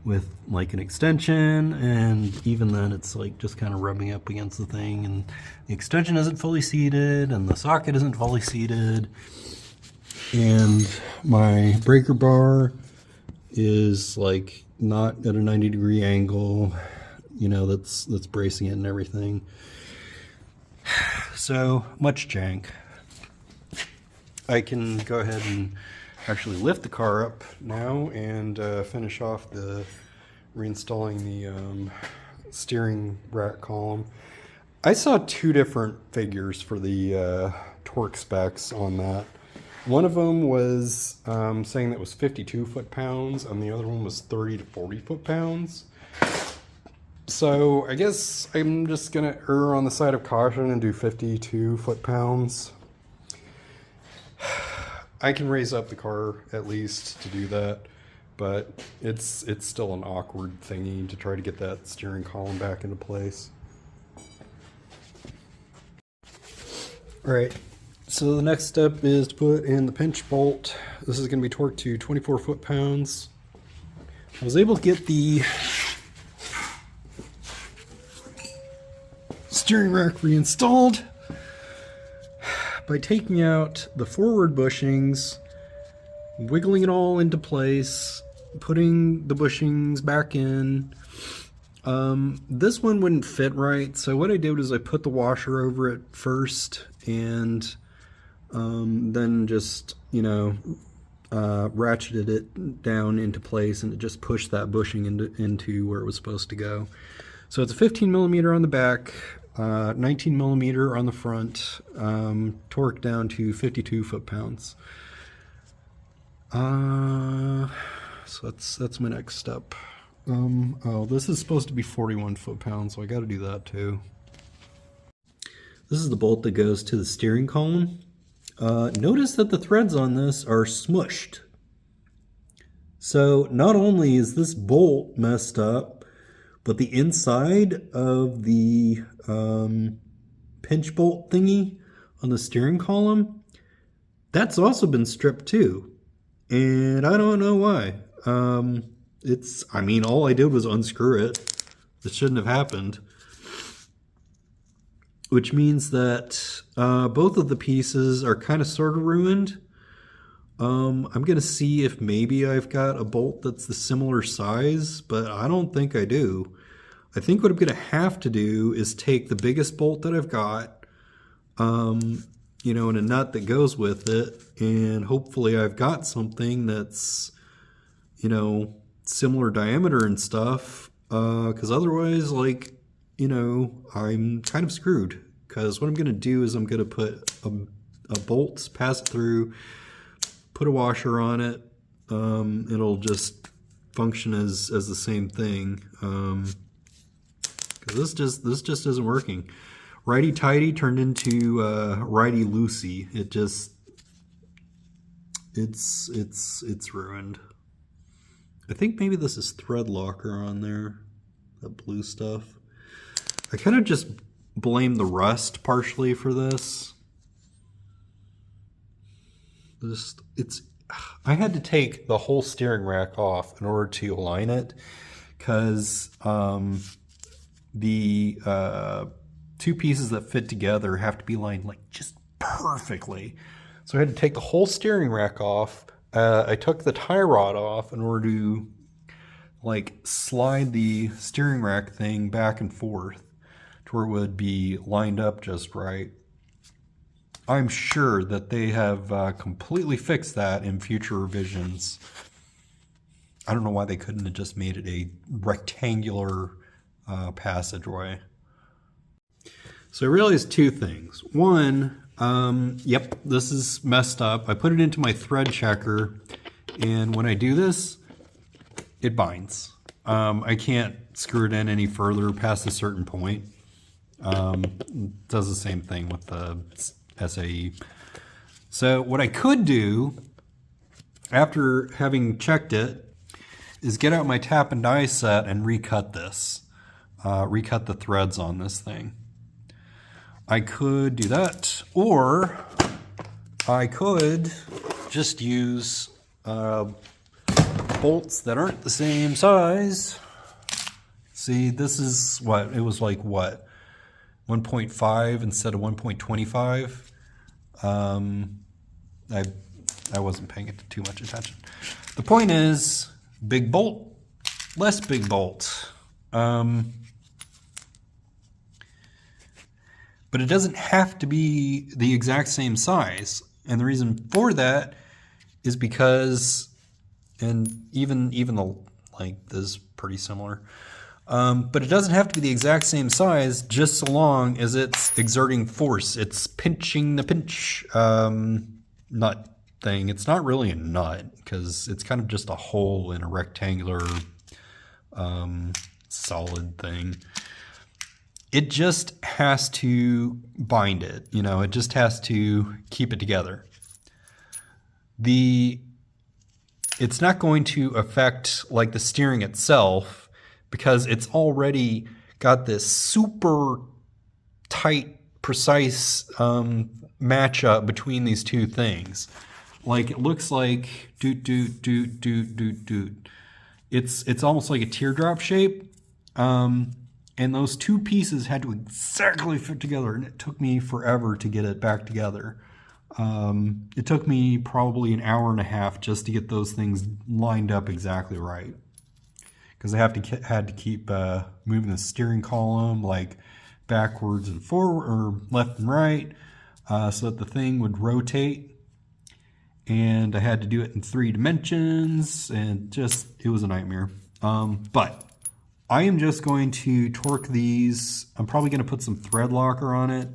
with like an extension, and even then it's like just kind of rubbing up against the thing, and the extension isn't fully seated and the socket isn't fully seated, and my breaker bar is like not at a 90-degree angle, you know, that's bracing it and everything. So much jank. I can go ahead and actually lift the car up now and finish off the reinstalling the steering rack column. I saw two different figures for the torque specs on that. One of them was saying that was 52 foot-pounds, and the other one was 30 to 40 foot-pounds. So I guess I'm just gonna err on the side of caution and do 52 foot-pounds. I can raise up the car at least to do that, but it's still an awkward thingy to try to get that steering column back into place. Alright, so the next step is to put in the pinch bolt. This is going to be torqued to 24 foot-pounds. I was able to get the steering rack reinstalled by taking out the forward bushings, wiggling it all into place, putting the bushings back in. This one wouldn't fit right, so what I did was I put the washer over it first, and then just, you know, ratcheted it down into place, and it just pushed that bushing into where it was supposed to go. So it's a 15mm on the back, 19mm on the front, torque down to 52 foot-pounds. So that's my next step. Oh, this is supposed to be 41 foot-pounds, so I got to do that too. This is the bolt that goes to the steering column. Notice that the threads on this are smushed. So not only is this bolt messed up, but the inside of the pinch bolt thingy on the steering column, that's also been stripped too. And I don't know why. I mean, all I did was unscrew it. This shouldn't have happened. which means that both of the pieces are kind of sort of ruined. I'm going to see if maybe I've got a bolt that's the similar size, but I don't think I do. I think what I'm going to have to do is take the biggest bolt that I've got, you know, and a nut that goes with it, and hopefully I've got something that's, you know, similar diameter and stuff, because otherwise, like, you know, I'm kind of screwed. Because what I'm going to do is I'm going to put a bolt, pass it through, put a washer on it. It'll just function as the same thing. Because this just isn't working. Righty tighty turned into righty loosey. It just it's ruined. I think maybe this is thread locker on there, that blue stuff. I kind of just blame the rust partially for this. I had to take the whole steering rack off in order to align it, because the two pieces that fit together have to be lined like just perfectly. So I had to take the whole steering rack off. I took the tie rod off in order to like slide the steering rack thing back and forth to where it would be lined up just right. I'm sure that they have completely fixed that in future revisions. I don't know why they couldn't have just made it a rectangular passageway. So I realized two things. One, yep, this is messed up. I put it into my thread checker, and when I do this, it binds. I can't screw it in any further past a certain point. Does the same thing with the SAE. So what I could do, after having checked it, is get out my tap and die set and recut this. Recut the threads on this thing. I could do that, or I could just use bolts that aren't the same size. See, this is what, it was like what, 1.5 instead of 1.25. I wasn't paying it too much attention. The point is, big bolt, less big bolt. But it doesn't have to be the exact same size. And the reason for that is because, and even the, like, this is pretty similar. But it doesn't have to be the exact same size, just so long as it's exerting force. It's pinching the pinch nut thing. It's not really a nut, because it's kind of just a hole in a rectangular solid thing. It just has to bind it, you know, it just has to keep it together. It's not going to affect like the steering itself, because it's already got this super tight, precise matchup between these two things. Like it looks like It's almost like a teardrop shape. And those two pieces had to exactly fit together, and it took me forever to get it back together. It took me probably an hour and a half just to get those things lined up exactly right. Because I had to keep moving the steering column like backwards and forward, or left and right, so that the thing would rotate. And I had to do it in 3 dimensions, and just, it was a nightmare. But I am just going to torque these. I'm probably going to put some thread locker on it,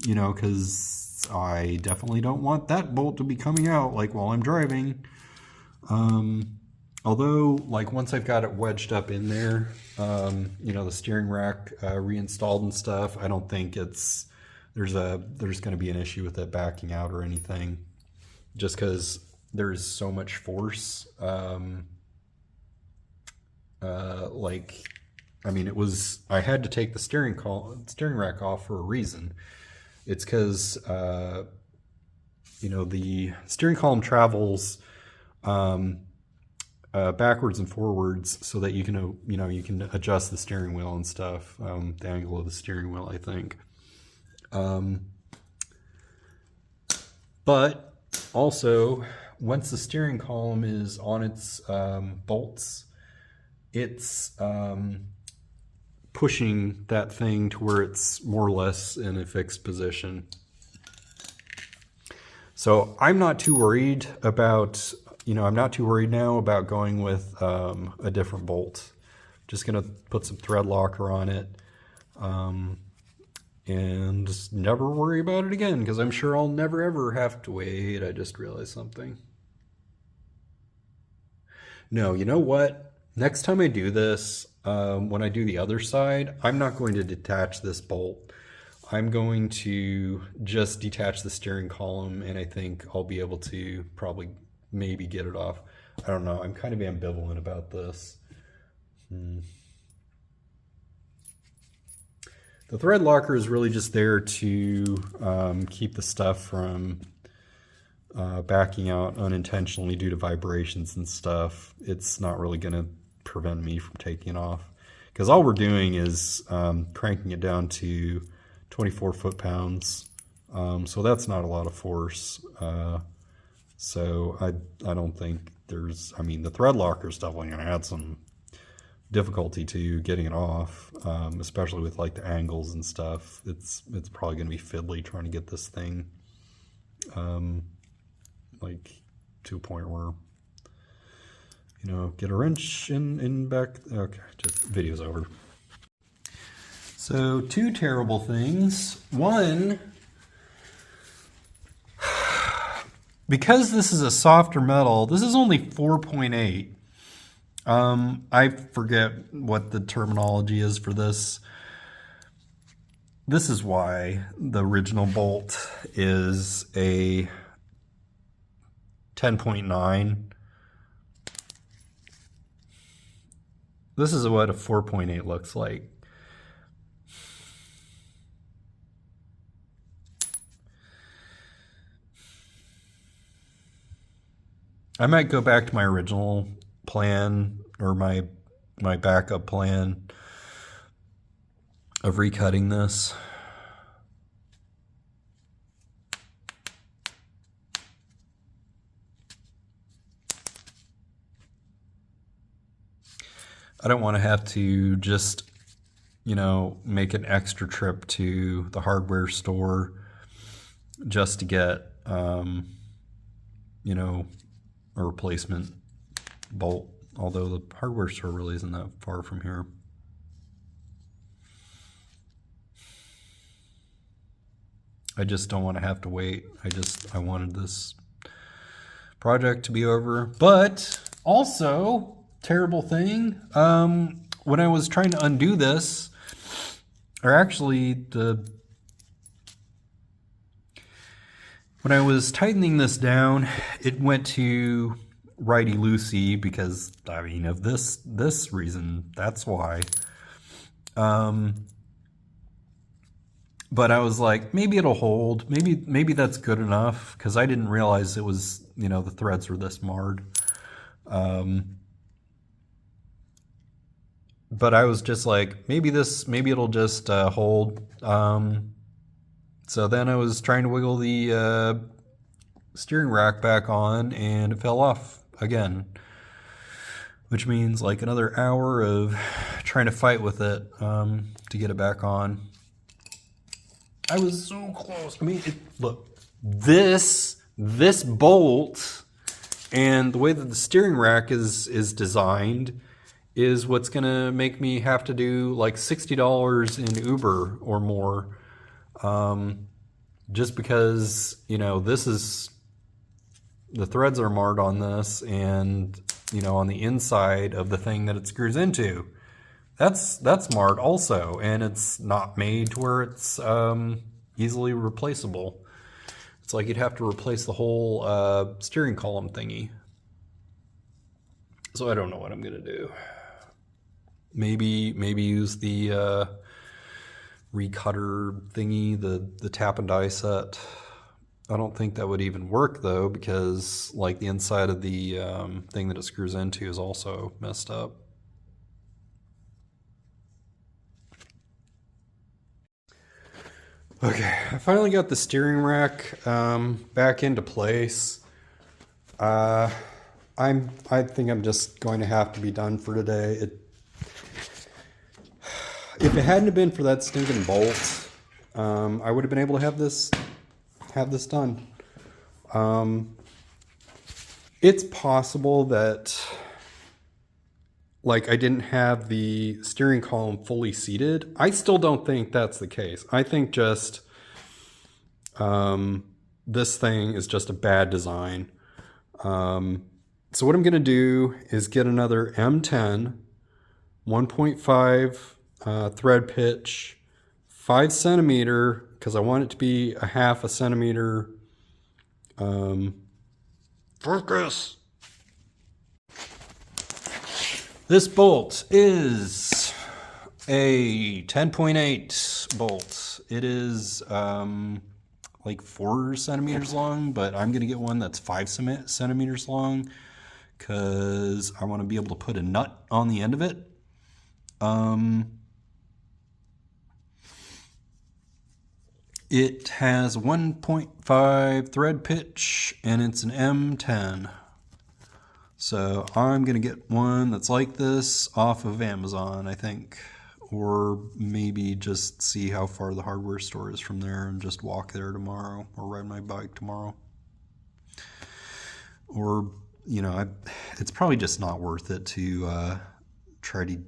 you know, because I definitely don't want that bolt to be coming out like while I'm driving. Although, like, once I've got it wedged up in there, you know, the steering rack reinstalled and stuff, I don't think there's going to be an issue with it backing out or anything, just because there's so much force. Like, I mean, I had to take the steering rack off for a reason. It's because, you know, the steering column travels backwards and forwards so that you can, you can adjust the steering wheel and stuff, the angle of the steering wheel, I think. But also, once the steering column is on its bolts, it's pushing that thing to where it's more or less in a fixed position. So I'm not too worried about, I'm not too worried now about going with a different bolt. Just gonna put some thread locker on it and just never worry about it again, because I'm sure I'll never ever have to wait. I just realized something. No, you know what? Next time I do this, when I do the other side, I'm not going to detach this bolt. I'm going to just detach the steering column, and I think I'll be able to probably maybe get it off. I don't know. I'm kind of ambivalent about this. The thread locker is really just there to keep the stuff from backing out unintentionally due to vibrations and stuff. It's not really going to prevent me from taking it off, because all we're doing is cranking it down to 24 foot-pounds. So that's not a lot of force. So I don't think there's, I mean, the thread locker is definitely going to add some difficulty to getting it off, especially with like the angles and stuff. It's probably going to be fiddly trying to get this thing like to a point where, get a wrench in back. Okay, just video's over. So 2 terrible things. One, because this is a softer metal, this is only 4.8. I forget what the terminology is for this. This is why the original bolt is a 10.9. This is what a 4.8 looks like. I might go back to my original plan, or my backup plan of recutting this. I don't want to have to just, make an extra trip to the hardware store just to get, a replacement bolt, although the hardware store really isn't that far from here. I just don't want to have to wait. I wanted this project to be over. But also, terrible thing, when I was trying to undo this, or actually when I was tightening this down, it went to righty-loosey because, of this reason, that's why. But I was like, maybe it'll hold. Maybe that's good enough, because I didn't realize it was, the threads were this marred. But I was just like, maybe it'll just hold. So then I was trying to wiggle the steering rack back on, and it fell off again, which means like another hour of trying to fight with it to get it back on. I was so close. I mean, look, this bolt and the way that the steering rack is designed is what's gonna make me have to do like $60 in Uber or more, just because this is, the threads are marred on this, and on the inside of the thing that it screws into, that's marred also, and it's not made to where it's easily replaceable. It's like you'd have to replace the whole steering column thingy. So I don't know what I'm gonna do. Maybe use the recutter thingy, the tap and die set. I don't think that would even work though, because like the inside of the thing that it screws into is also messed up. Okay, I finally got the steering rack back into place. I think I'm just going to have to be done for today. If it hadn't been for that stinking bolt, I would have been able to have this done. It's possible that like I didn't have the steering column fully seated. I still don't think that's the case. I think just this thing is just a bad design. So what I'm going to do is get another M10, 1.5 thread pitch, 5 centimeter, because I want it to be a half a centimeter. Focus. This bolt is a 10.8 bolt. It is like 4 centimeters long, but I'm gonna get one that's 5 centimeters long because I want to be able to put a nut on the end of it. It has 1.5 thread pitch and it's an M10. So I'm going to get one that's like this off of Amazon, I think. Or maybe just see how far the hardware store is from there and just walk there tomorrow or ride my bike tomorrow. Or, you know, it's probably just not worth it to try to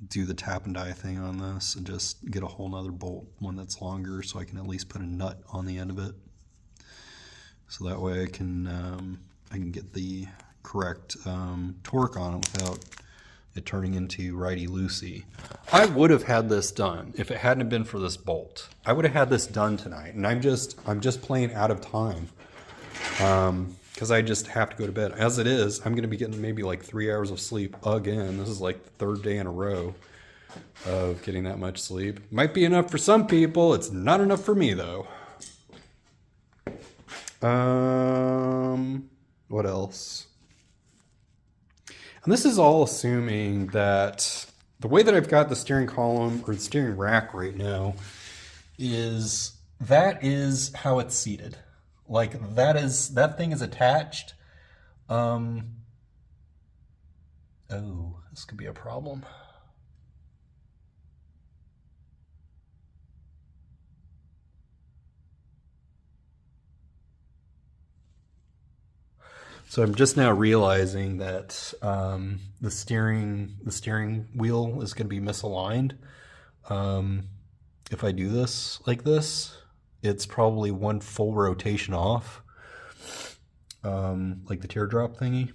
do the tap and die thing on this and just get a whole nother bolt, one that's longer, so I can at least put a nut on the end of it. So that way I can get the correct torque on it without it turning into righty-loosey. I would have had this done if it hadn't been for this bolt. I would have had this done tonight, and I'm just playing out of time because I just have to go to bed. As it is, I'm going to be getting maybe like 3 hours of sleep again. This is like the third day in a row of getting that much sleep. Might be enough for some people. It's not enough for me, though. What else? And this is all assuming that the way that I've got the steering column or the steering rack right now is how it's seated. Like that thing is attached. Oh, this could be a problem. So I'm just now realizing that the steering wheel is going to be misaligned. If I do this like this, it's probably one full rotation off, like the teardrop thingy.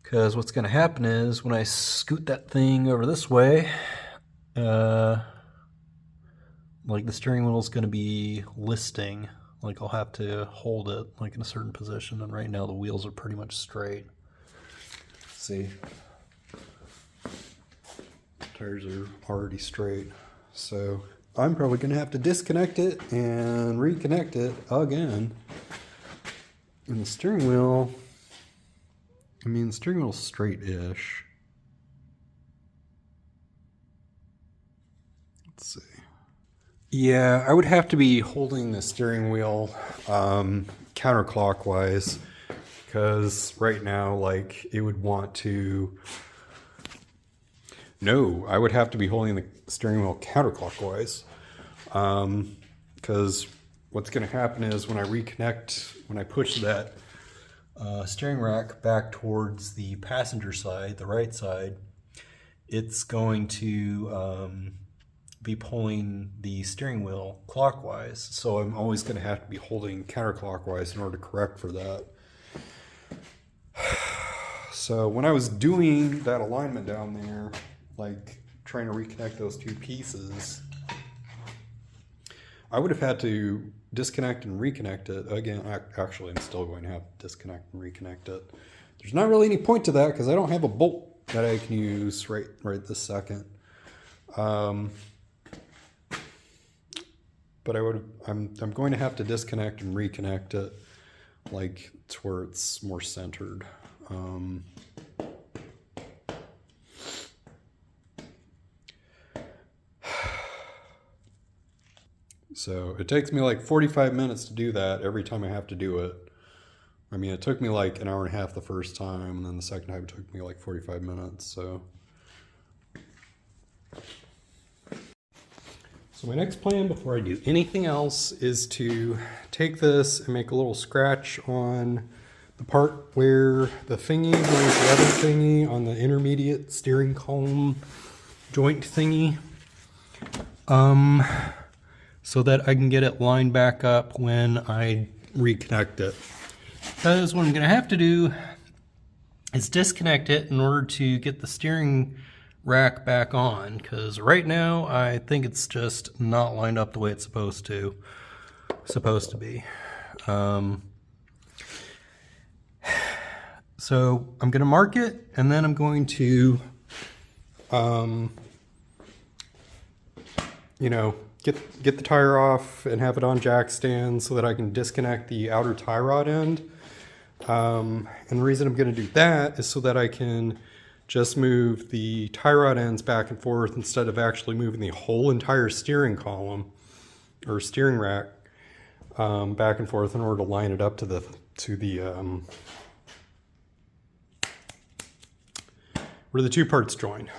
Because what's going to happen is when I scoot that thing over this way, like the steering wheel is going to be listing. Like I'll have to hold it like in a certain position, and right now the wheels are pretty much straight. See, tires are already straight, so I'm probably gonna have to disconnect it and reconnect it again. And the steering wheel, I mean, the steering wheel's straight-ish. Let's see. Yeah, I would have to be holding the steering wheel counterclockwise, because right now, like, it would want to... No, I would have to be holding the steering wheel counterclockwise, because what's going to happen is when I push that steering rack back towards the passenger side, the right side, it's going to... be pulling the steering wheel clockwise, so I'm always going to have to be holding counterclockwise in order to correct for that. So when I was doing that alignment down there, like trying to reconnect those two pieces, I would have had to disconnect and reconnect it again. Actually, I'm still going to have to disconnect and reconnect it. There's not really any point to that because I don't have a bolt that I can use right this second. but I'm going to have to disconnect and reconnect it, like to where it's more centered. So it takes me like 45 minutes to do that every time I have to do it. I mean, it took me like an hour and a half the first time, and then the second time it took me like 45 minutes. So my next plan before I do anything else is to take this and make a little scratch on the part where the thingy, where's the other thingy on the intermediate steering column joint thingy, so that I can get it lined back up when I reconnect it. Because what I'm going to have to do is disconnect it in order to get the steering rack back on, because right now I think it's just not lined up the way it's supposed to be. So I'm going to mark it, and then I'm going to you know, get the tire off and have it on jack stand so that I can disconnect the outer tie rod end. And the reason I'm going to do that is so that I can just move the tie rod ends back and forth instead of actually moving the whole entire steering column or steering rack back and forth in order to line it up to the where the two parts join.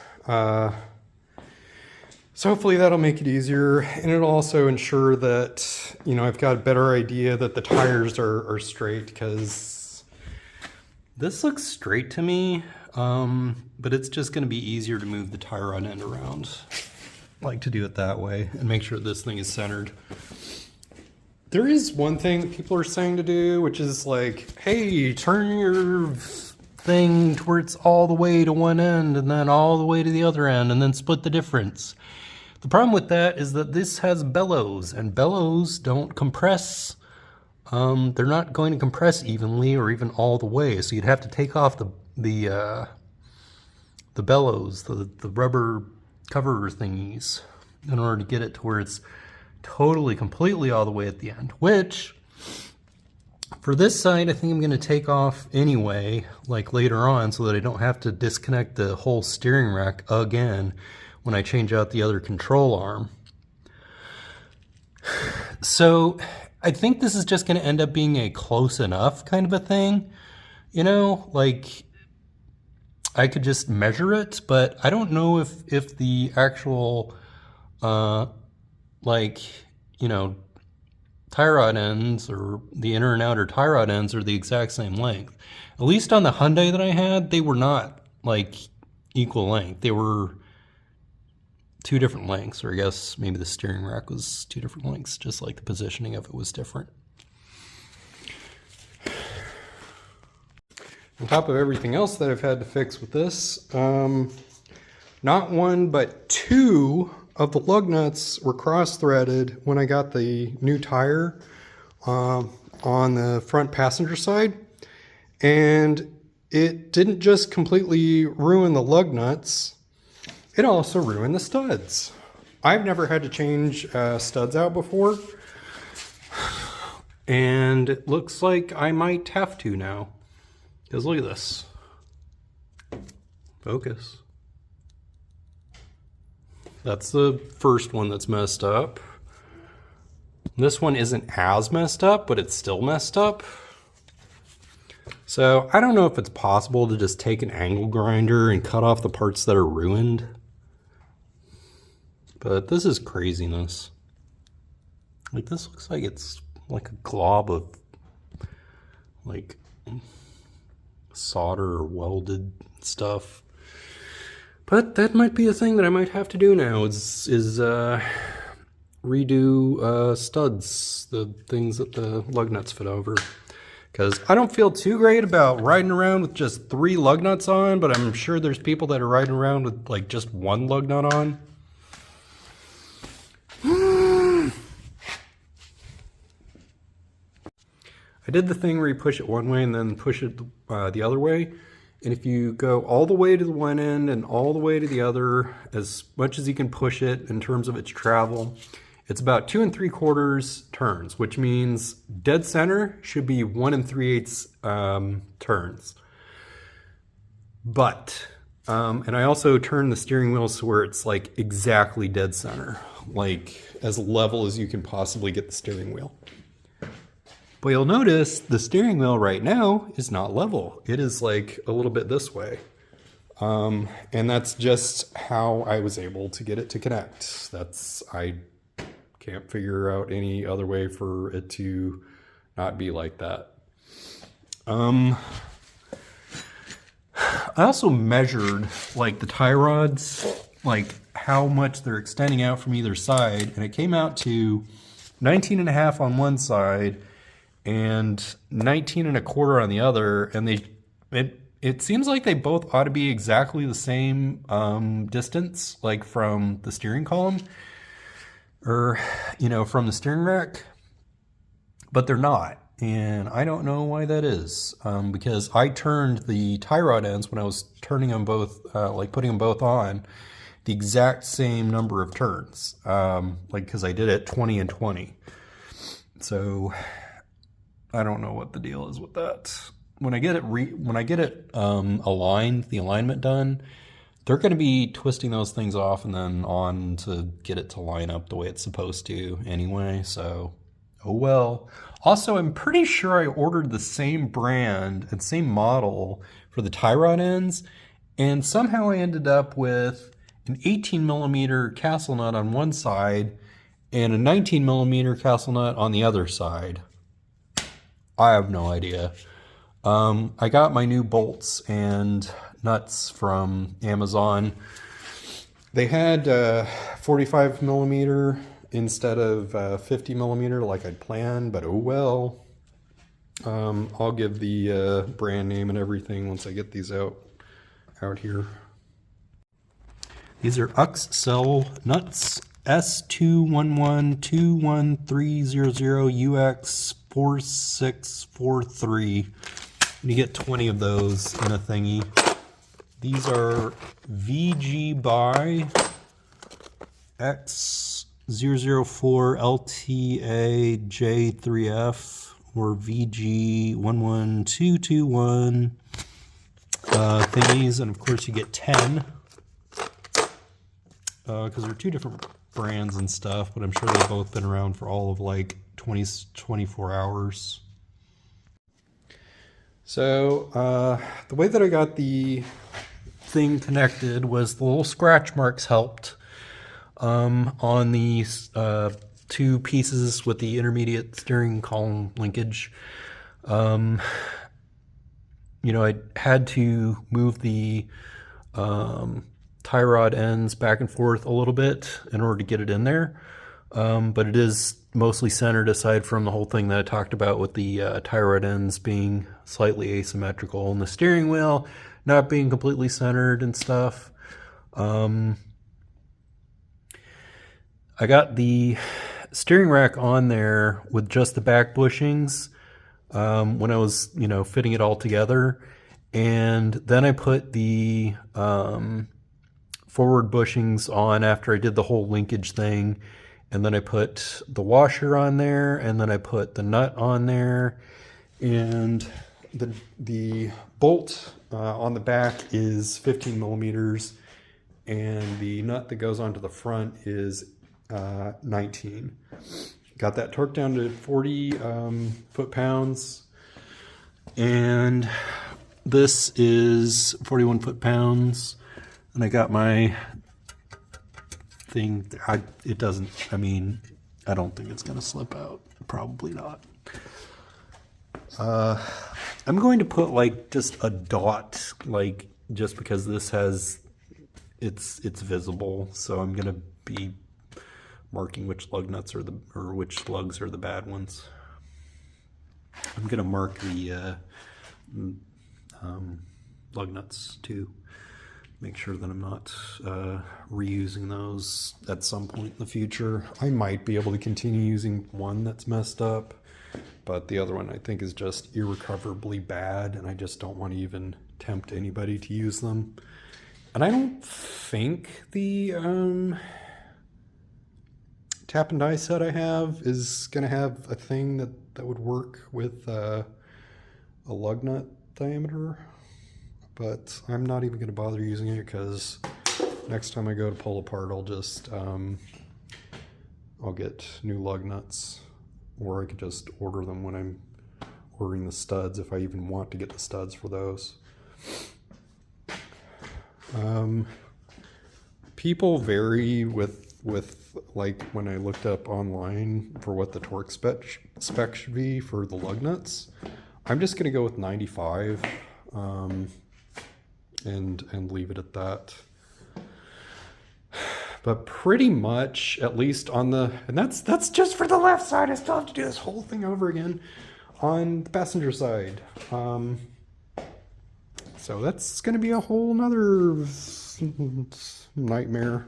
So hopefully that'll make it easier, and it'll also ensure that, you know, I've got a better idea that the tires are straight, because this looks straight to me, but it's just going to be easier to move the tire rod end around. I like to do it that way and make sure this thing is centered. There is one thing that people are saying to do, which is like, hey, turn your thing to where it's all the way to one end and then all the way to the other end and then split the difference. The problem with that is that this has bellows, and bellows don't compress. They're not going to compress evenly or even all the way, so you'd have to take off the bellows, the rubber cover thingies, in order to get it to where it's totally, completely all the way at the end, which for this side, I think I'm going to take off anyway, like later on, so that I don't have to disconnect the whole steering rack again when I change out the other control arm. So I think this is just going to end up being a close enough kind of a thing. You know, like I could just measure it, but I don't know if the actual, like, you know, tie rod ends or the inner and outer tie rod ends are the exact same length. At least on the Hyundai that I had, they were not like equal length. They were two different lengths, or I guess maybe the steering rack was two different lengths, just like the positioning of it was different. On top of everything else that I've had to fix with this, not one but two of the lug nuts were cross-threaded when I got the new tire on the front passenger side, and it didn't just completely ruin the lug nuts, it also ruined the studs. I've never had to change studs out before, and it looks like I might have to now, because look at this. Focus. That's the first one that's messed up. This one isn't as messed up, but it's still messed up. So I don't know if it's possible to just take an angle grinder and cut off the parts that are ruined. But this is craziness. Like, this looks like it's like a glob of like solder or welded stuff. But that might be a thing that I might have to do now, is redo studs, the things that the lug nuts fit over. Because I don't feel too great about riding around with just 3 lug nuts on, but I'm sure there's people that are riding around with like just 1 lug nut on. I did the thing where you push it one way and then push it the other way. And if you go all the way to the one end and all the way to the other, as much as you can push it in terms of its travel, It's about 2 3/4 turns, which means dead center should be 1 3/8 turns. But, and I also turn the steering wheel so where it's like exactly dead center, like as level as you can possibly get the steering wheel. But you'll notice the steering wheel right now is not level. It is like a little bit this way. And that's just how I was able to get it to connect. I can't figure out any other way for it to not be like that. I also measured like the tie rods, like how much they're extending out from either side, and it came out to 19.5 on one side and 19 1/4 on the other, and it seems like they both ought to be exactly the same distance, like from the steering column, or from the steering rack, but they're not. And I don't know why that is, because I turned the tie rod ends when I was turning them both, like putting them both on, the exact same number of turns, because I did it 20 and 20. So I don't know what the deal is with that. When I get it aligned, the alignment done, they're going to be twisting those things off and then on to get it to line up the way it's supposed to anyway. So, oh well. Also, I'm pretty sure I ordered the same brand and same model for the tie rod ends, and somehow I ended up with an 18mm castle nut on one side and a 19mm castle nut on the other side. I have no idea. I got my new bolts and nuts from Amazon. They had 45mm instead of 50mm like I'd planned, but oh well. I'll give the brand name and everything once I get these out here. These are Uxcell nuts, S211-21300UX4643. You get 20 of those in a thingy. These are VG by X004LTAJ3F or VG11221 thingies, and of course you get 10 because they're two different brands and stuff, but I'm sure they've both been around for all of like 24 hours. So the way that I got the thing connected was the little scratch marks helped on these two pieces with the intermediate steering column linkage. I had to move the tie rod ends back and forth a little bit in order to get it in there, but it is mostly centered aside from the whole thing that I talked about with the tie rod ends being slightly asymmetrical and the steering wheel not being completely centered and stuff. I got the steering rack on there with just the back bushings when I was, fitting it all together. And then I put the forward bushings on after I did the whole linkage thing. And then I put the washer on there, and then I put the nut on there. And the bolt on the back is 15mm, and the nut that goes onto the front is 19. Got that torqued down to 40 foot-pounds, and this is 41 foot-pounds. And I got my thing. I don't think it's gonna slip out. Probably not. I'm going to put like just a dot, like just because this has it's visible. So I'm gonna be marking which lug nuts are which lugs are the bad ones. I'm gonna mark the lug nuts too. Make sure that I'm not reusing those at some point in the future. I might be able to continue using one that's messed up, but the other one I think is just irrecoverably bad, and I just don't want to even tempt anybody to use them. And I don't think the tap and die set I have is going to have a thing that would work with a lug nut diameter, but I'm not even going to bother using it because next time I go to pull apart, I'll just I'll get new lug nuts, or I could just order them when I'm ordering the studs, if I even want to get the studs for those. People vary with like when I looked up online for what the torque spec should be for the lug nuts. I'm just going to go with 95 and leave it at that. But pretty much, at least on the, and that's just for the left side. I still have to do this whole thing over again on the passenger side. So that's going to be a whole nother nightmare.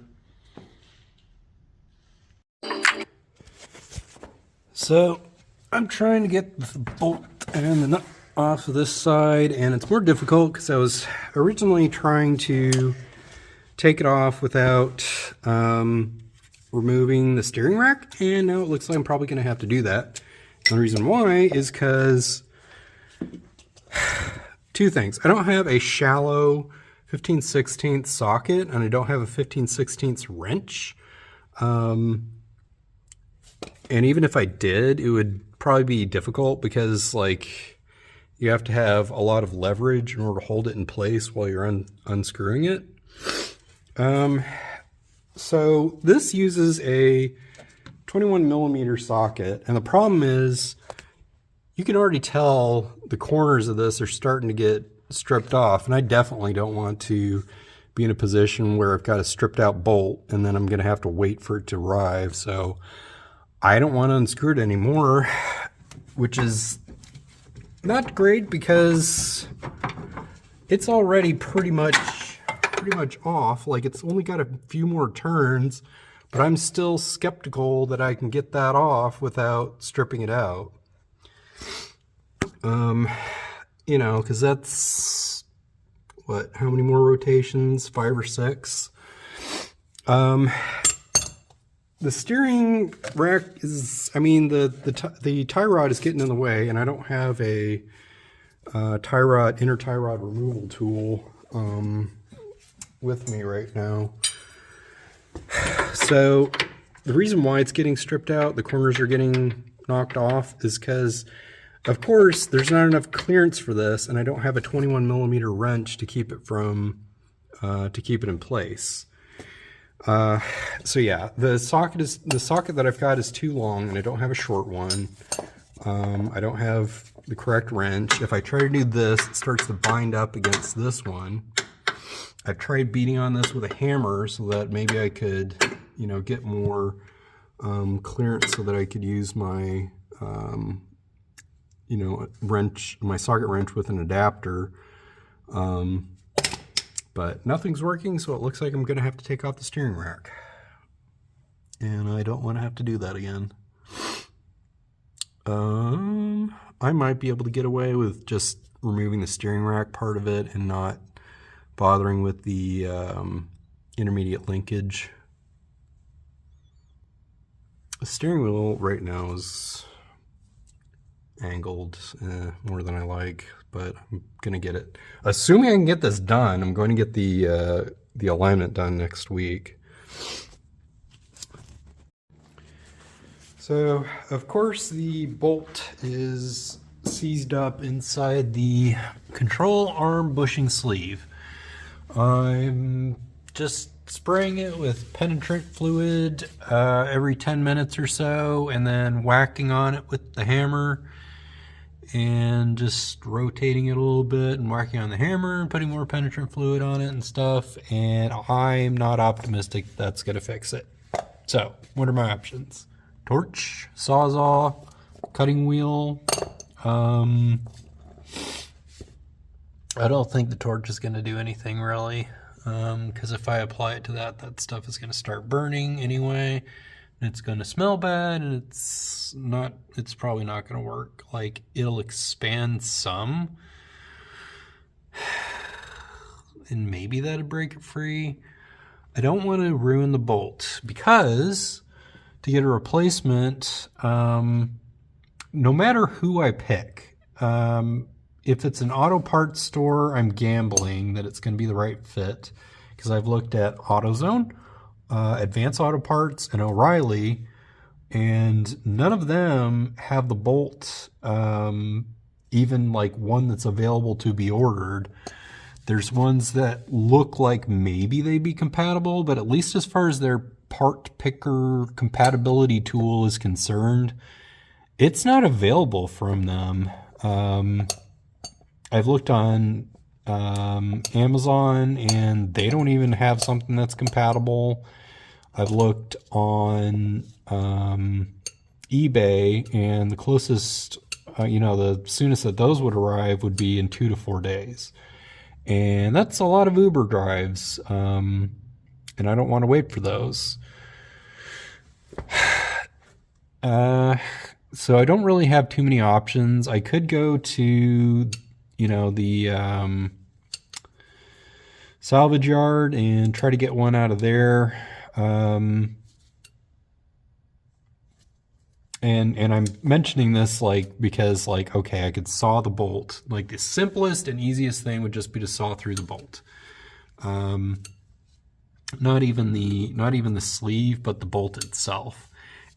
So I'm trying to get the bolt and the nut off of this side, and it's more difficult because I was originally trying to take it off without removing the steering rack, and now it looks like I'm probably going to have to do that. And the reason why is because two things. I don't have a shallow 15/16 socket, and I don't have a 15/16 wrench. And even if I did, it would probably be difficult because like you have to have a lot of leverage in order to hold it in place while you're unscrewing it. So this uses a 21mm socket, and the problem is you can already tell the corners of this are starting to get stripped off, and I definitely don't want to be in a position where I've got a stripped out bolt and then I'm going to have to wait for it to arrive. So I don't want to unscrew it anymore, which is not great because it's already pretty much off. Like, it's only got a few more turns, but I'm still skeptical that I can get that off without stripping it out. You know, because that's what, how many more rotations? 5 or 6. The steering rack is, I mean, the tie rod is getting in the way, and I don't have a inner tie rod removal tool with me right now. So the reason why it's getting stripped out, the corners are getting knocked off, is because, of course, there's not enough clearance for this, and I don't have a 21mm wrench to keep it from to keep it in place. So yeah, the socket that I've got is too long, and I don't have a short one. I don't have the correct wrench. If I try to do this, it starts to bind up against this one. I've tried beating on this with a hammer so that maybe I could, you know, get more clearance so that I could use my, you know, wrench, my socket wrench with an adapter. But nothing's working, so it looks like I'm going to have to take off the steering rack. And I don't want to have to do that again. I might be able to get away with just removing the steering rack part of it and not bothering with the intermediate linkage. The steering wheel right now is angled more than I like, but I'm gonna get it. Assuming I can get this done, I'm going to get the alignment done next week. So, of course, the bolt is seized up inside the control arm bushing sleeve. I'm just spraying it with penetrant fluid every 10 minutes or so, and then whacking on it with the hammer and just rotating it a little bit and whacking on the hammer and putting more penetrant fluid on it and stuff. And I'm not optimistic that's going to fix it. So what are my options? Torch, Sawzall, cutting wheel. I don't think the torch is going to do anything really, because if I apply it to that stuff is going to start burning anyway, and it's going to smell bad, and it's probably not going to work. Like, it'll expand some, and maybe that'll break it free. I don't want to ruin the bolt, because to get a replacement, no matter who I pick, if it's an auto parts store, I'm gambling that it's going to be the right fit, because I've looked at AutoZone, Advance Auto Parts, and O'Reilly, and none of them have the bolt, even like one that's available to be ordered. There's ones that look like maybe they'd be compatible, but at least as far as their part picker compatibility tool is concerned, it's not available from them. I've looked on Amazon, and they don't even have something that's compatible. I've looked on eBay, and the closest, the soonest that those would arrive would be in 2 to 4 days. And that's a lot of Uber drives, and I don't want to wait for those. So I don't really have too many options. I could go to, the salvage yard and try to get one out of there. And I'm mentioning this because okay, I could saw the bolt. Like, the simplest and easiest thing would just be to saw through the bolt. Not even the sleeve, but the bolt itself.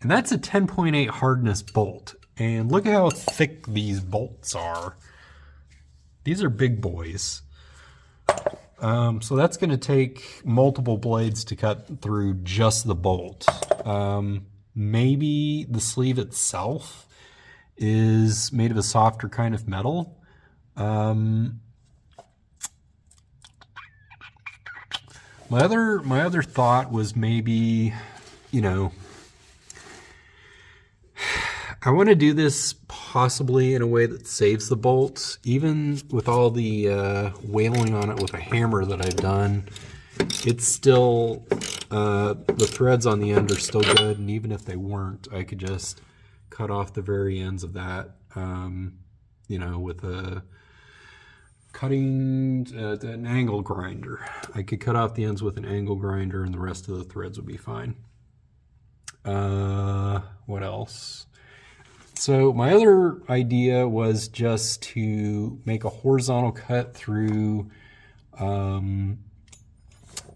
And that's a 10.8 hardness bolt. And look at how thick these bolts are. These are big boys. So that's going to take multiple blades to cut through just the bolt. Maybe the sleeve itself is made of a softer kind of metal. My other thought was maybe, I want to do this possibly in a way that saves the bolt. Even with all the wailing on it with a hammer that I've done, it's still, the threads on the end are still good, and even if they weren't, I could just cut off the very ends of that, with a an angle grinder. I could cut off the ends with an angle grinder, and the rest of the threads would be fine. What else? So my other idea was just to make a horizontal cut through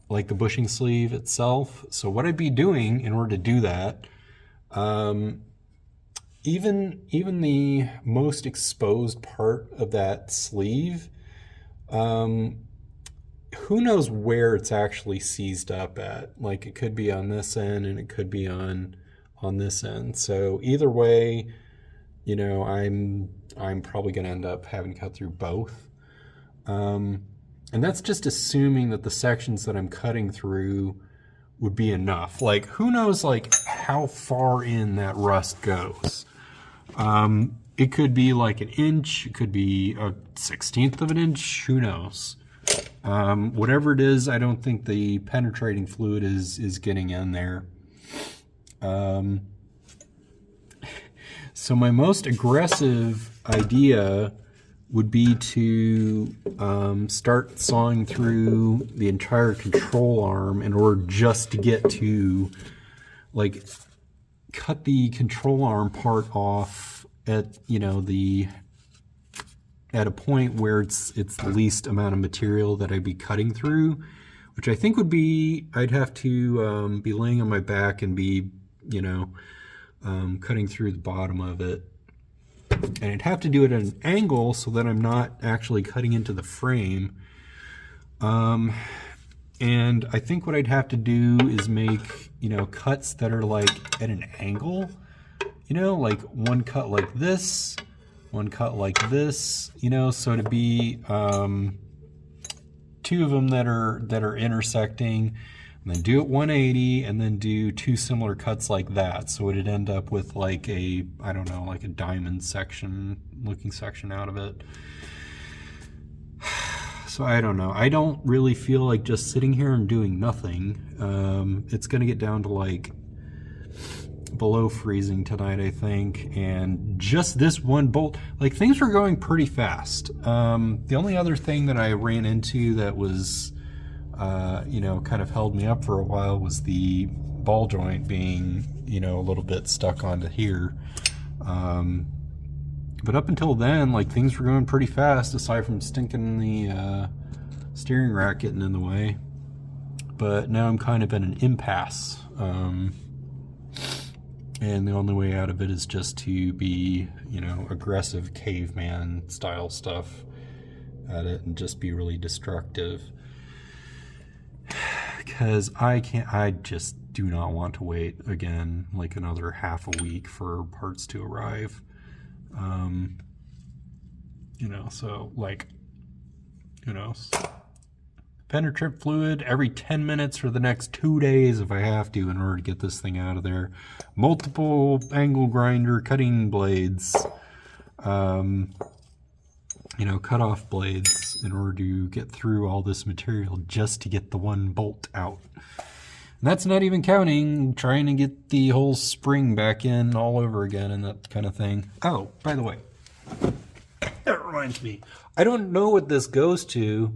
like the bushing sleeve itself. So what I'd be doing in order to do that, even the most exposed part of that sleeve, who knows where it's actually seized up at. Like, it could be on this end and it could be on this end. So either way, I'm probably going to end up having to cut through both. And that's just assuming that the sections that I'm cutting through would be enough. Like, who knows, how far in that rust goes. It could be like an inch, it could be a 1/16 of an inch, who knows. Whatever it is, I don't think the penetrating fluid is getting in there. So my most aggressive idea would be to start sawing through the entire control arm in order just to get to, cut the control arm part off at, at a point where it's the least amount of material that I'd be cutting through, which I think would be, I'd have to be laying on my back and be, cutting through the bottom of it. And I'd have to do it at an angle so that I'm not actually cutting into the frame. And I think what I'd have to do is make, cuts that are at an angle, like one cut like this, one cut like this, so to be two of them that are intersecting, and then do it 180, and then do two similar cuts like that. So it'd end up with a diamond section, looking section out of it. So I don't know. I don't really feel like just sitting here and doing nothing. It's going to get down to below freezing tonight, I think. And just this one bolt, things were going pretty fast. The only other thing that I ran into that was, kind of held me up for a while was the ball joint being, you know, a little bit stuck onto here. But up until then, like, things were going pretty fast, aside from stinking the steering rack getting in the way. But now I'm kind of in an impasse. And the only way out of it is just to be, you know, aggressive caveman style stuff at it and just be really destructive. Because I just do not want to wait again like another half a week for parts to arrive. You know, so like, you know, penetrant fluid every 10 minutes for the next 2 days if I have to in order to get this thing out of there. Multiple angle grinder cutting blades, you know, cut off blades in order to get through all this material just to get the one bolt out. And that's not even counting trying to get the whole spring back in all over again and that kind of thing. Oh, by the way, that reminds me, I don't know what this goes to.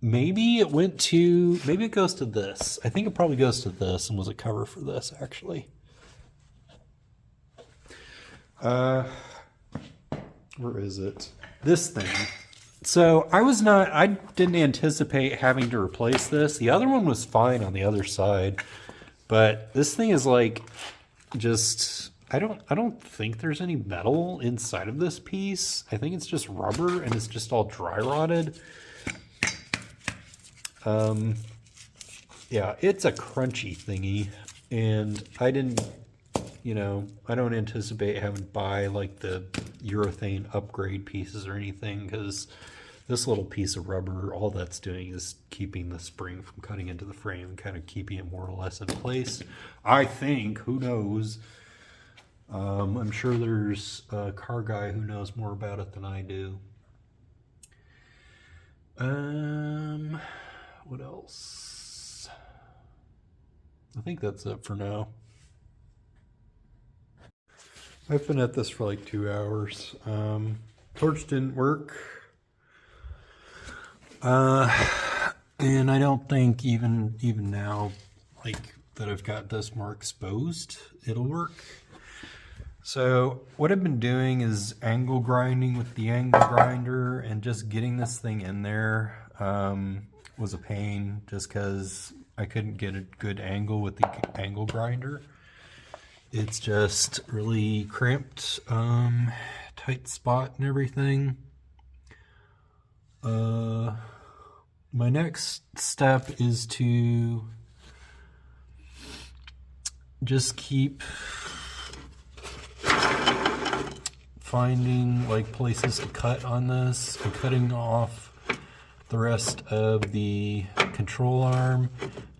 Maybe it went to, maybe it goes to this. I think it probably goes to this and was a cover for this, actually. Where is it? This thing. So I didn't anticipate having to replace this. The other one was fine on the other side, but this thing is like, just, I don't think there's any metal inside of this piece. I think it's just rubber and it's just all dry rotted. Yeah, it's a crunchy thingy, and I didn't, you know, I don't anticipate having to buy like the urethane upgrade pieces or anything, because this little piece of rubber, all that's doing is keeping the spring from cutting into the frame, kind of keeping it more or less in place. I think, who knows? I'm sure there's a car guy who knows more about it than I do. What else? I think that's it for now. I've been at this for like 2 hours. Torch didn't work. And I don't think even now, like, that I've got this more exposed, it'll work. So what I've been doing is angle grinding with the angle grinder, and just getting this thing in there was a pain, just because I couldn't get a good angle with the angle grinder. It's just really cramped, tight spot and everything. My next step is to just keep finding like places to cut on this and cutting off the rest of the control arm.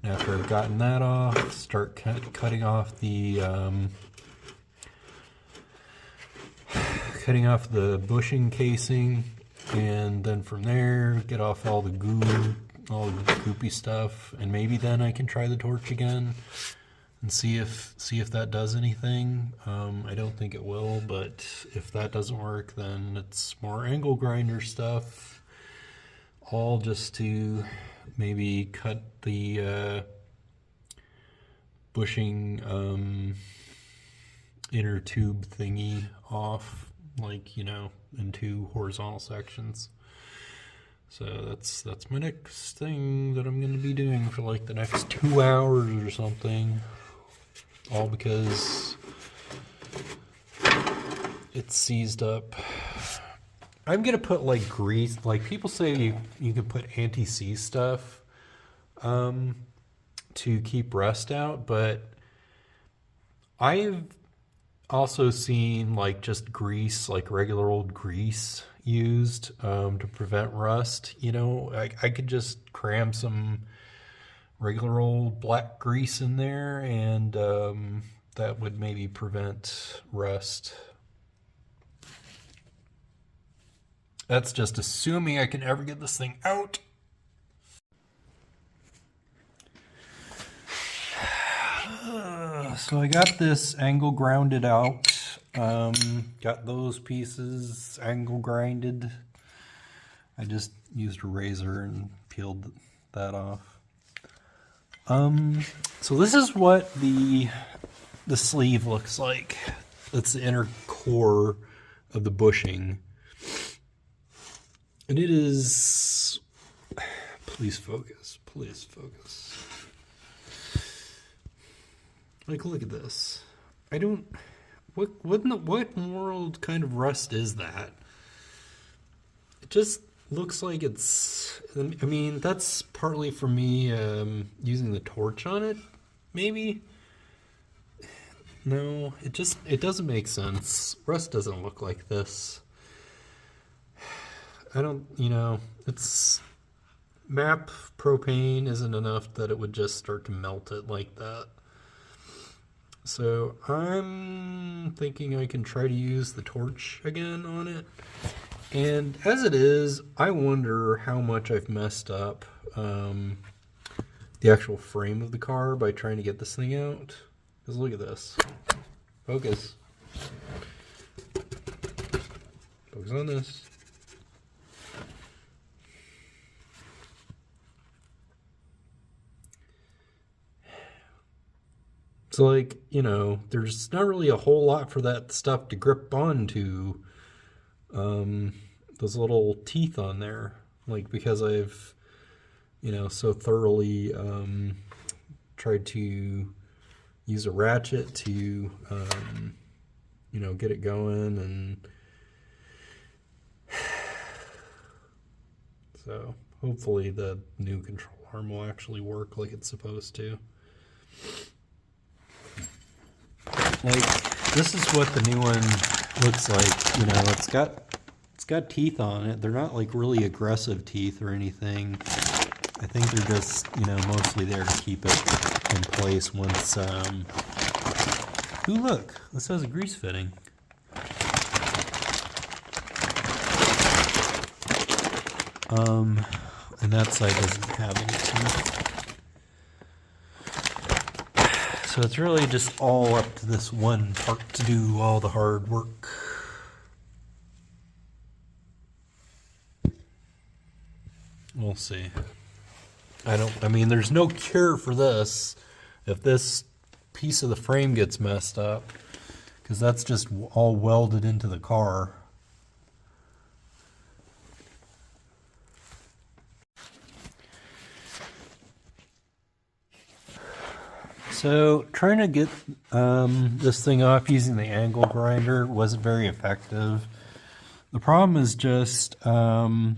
And after I've gotten that off, start cutting off the bushing casing, and then from there get off all the goo, all the goopy stuff, and maybe then I can try the torch again and see if that does anything. I don't think it will, but if that doesn't work, then it's more angle grinder stuff, all just to maybe cut the bushing inner tube thingy off, like, you know, in 2 horizontal sections. So that's my next thing that I'm going to be doing for like the next 2 hours or something. All because it's seized up. I'm going to put like grease, like people say you can put anti-seize stuff to keep rust out, but I've also seen like just grease, like regular old grease used to prevent rust. You know, I could just cram some regular old black grease in there, and that would maybe prevent rust. That's just assuming I can ever get this thing out. So I got this angle grounded out. Got those pieces angle grinded. I just used a razor and peeled that off. So this is what the sleeve looks like. That's the inner core of the bushing. And it is, please focus, please focus. Like, look at this. I don't, what in the world kind of rust is that? It just looks like it's, I mean, that's partly for me using the torch on it, maybe? No, it doesn't make sense. Rust doesn't look like this. I don't, it's, MAP propane isn't enough that it would just start to melt it like that. So I'm thinking I can try to use the torch again on it. And as it is, I wonder how much I've messed up the actual frame of the car by trying to get this thing out. Because look at this. Focus. Focus on this. So, like, there's not really a whole lot for that stuff to grip onto. Those little teeth on there, like, because I've, so thoroughly tried to use a ratchet to, get it going, and so hopefully the new control arm will actually work like it's supposed to. Like, this is what the new one looks like. It's got teeth on it. They're not like really aggressive teeth or anything. I think they're just, mostly there to keep it in place once, ooh, look, this has a grease fitting. And that side doesn't have any teeth. So it's really just all up to this one part to do all the hard work. We'll see. I mean, there's no cure for this if this piece of the frame gets messed up, because that's just all welded into the car. So trying to get this thing off using the angle grinder wasn't very effective. The problem is just trying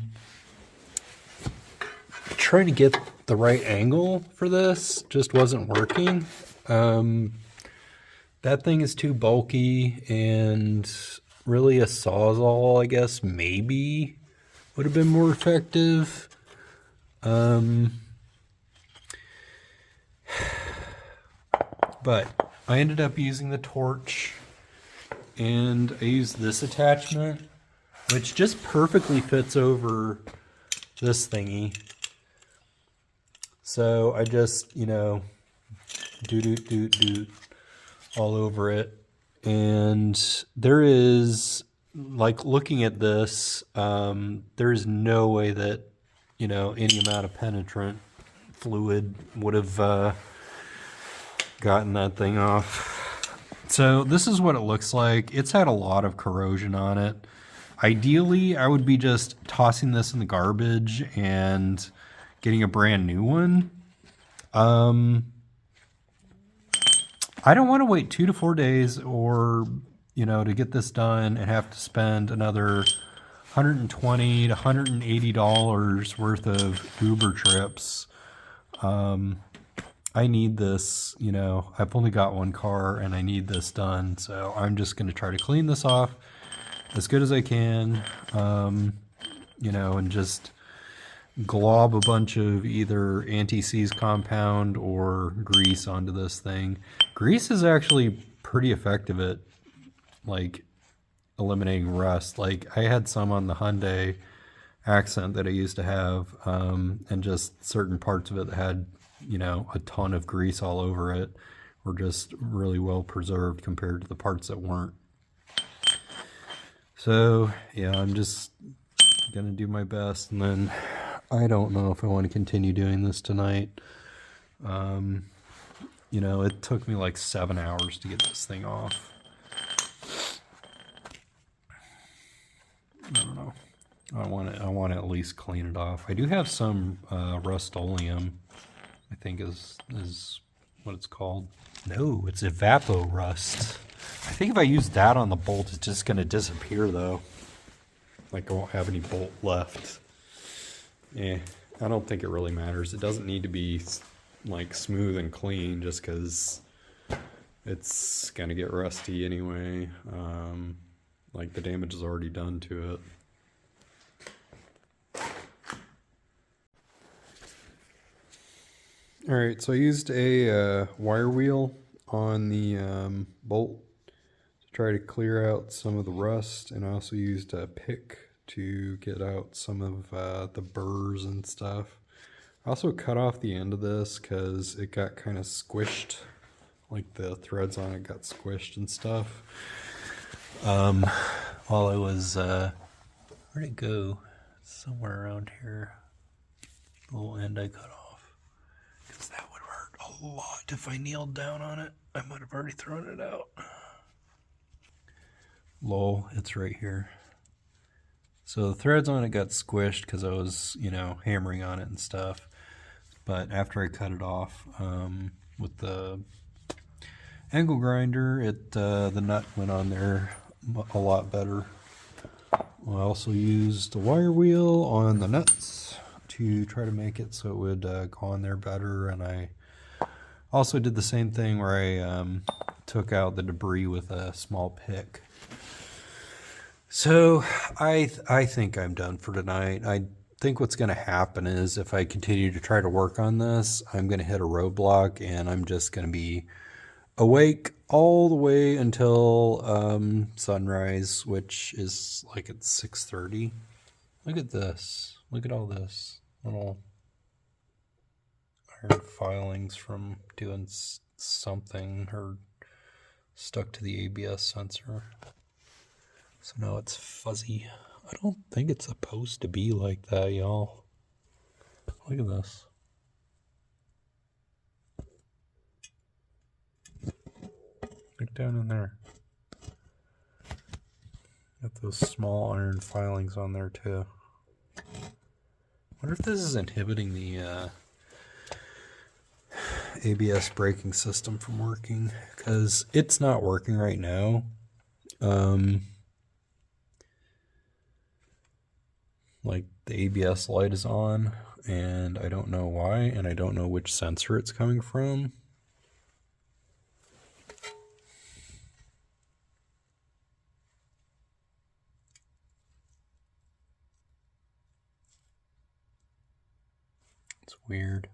to get the right angle for this just wasn't working. That thing is too bulky, and really a Sawzall, I guess, maybe would have been more effective. But I ended up using the torch, and I used this attachment, which just perfectly fits over this thingy. So I just, doot all over it. And there is, like, looking at this, there's no way that, any amount of penetrant fluid would have gotten that thing off. So this is what it looks like. It's had a lot of corrosion on it. Ideally, I would be just tossing this in the garbage and getting a brand new one. I don't want to wait 2 to 4 days or, to get this done and have to spend another $120 to $180 worth of Uber trips. I need this, I've only got one car and I need this done. So I'm just going to try to clean this off as good as I can, and just glob a bunch of either anti-seize compound or grease onto this thing. Grease is actually pretty effective at, like, eliminating rust. Like, I had some on the Hyundai Accent that I used to have, and just certain parts of it that had, a ton of grease all over it were just really well preserved compared to the parts that weren't. So, yeah, I'm just gonna do my best, and then I don't know if I want to continue doing this tonight. You know, it took me like 7 hours to get this thing off. I don't know. I want to at least clean it off. I do have some Rust-Oleum, I think is what it's called. No, it's Evapo Rust. I think if I use that on the bolt, it's just going to disappear though. Like I won't have any bolt left. Yeah, I don't think it really matters. It doesn't need to be like smooth and clean just because it's going to get rusty anyway. Like the damage is already done to it. Alright, so I used a wire wheel on the bolt to try to clear out some of the rust, and I also used a pick to get out some of the burrs and stuff. I also cut off the end of this because it got kind of squished, like the threads on it got squished and stuff. While I was, where'd it go? Somewhere around here. The little end I cut off. Because that would hurt a lot if I kneeled down on it. I might have already thrown it out. Lol, it's right here. So the threads on it got squished because I was, you know, hammering on it and stuff. But after I cut it off with the angle grinder, the nut went on there a lot better. I also used the wire wheel on the nuts to try to make it so it would go on there better, and I also did the same thing where I took out the debris with a small pick. So I think I'm done for tonight. I think what's going to happen is if I continue to try to work on this, I'm going to hit a roadblock and I'm just going to be awake all the way until sunrise, which is like at 6:30. Look at this. Look at all this little iron filings from doing something or stuck to the ABS sensor. So now it's fuzzy. I don't think it's supposed to be like that, y'all. Look at this. Look down in there. Got those small iron filings on there too. Wonder if this is inhibiting the ABS braking system from working, because it's not working right now. Like the ABS light is on and I don't know why, and I don't know which sensor it's coming from. It's weird.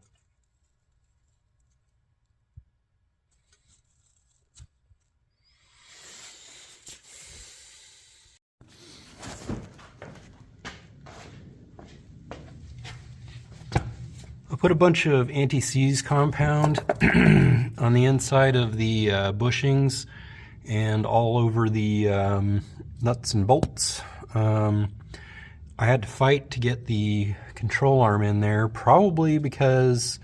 I put a bunch of anti-seize compound on the inside of the bushings and all over the nuts and bolts. I had to fight to get the control arm in there, probably because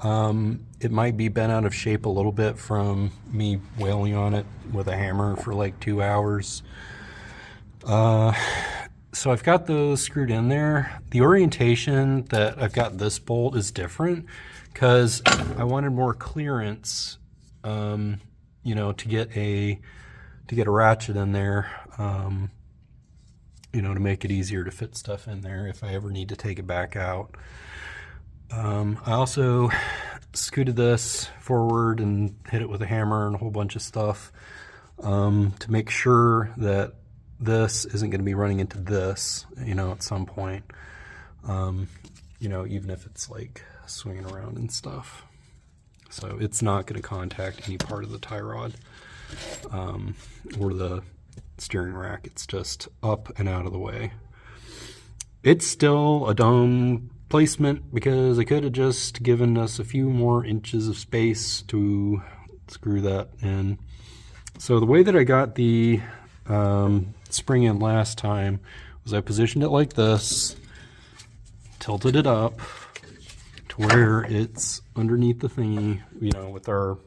it might be bent out of shape a little bit from me wailing on it with a hammer for like 2 hours. So I've got those screwed in there. The orientation that I've got this bolt is different because I wanted more clearance, you know, to get a ratchet in there, you know, to make it easier to fit stuff in there if I ever need to take it back out. I also scooted this forward and hit it with a hammer and a whole bunch of stuff to make sure that this isn't going to be running into this, you know, at some point, you know, even if it's like swinging around and stuff. So it's not going to contact any part of the tie rod or the steering rack. It's just up and out of the way. It's still a dumb placement because I could have just given us a few more inches of space to screw that in. So the way that I got the spring in last time was I positioned it like this, tilted it up to where it's underneath the thingy, you know, with our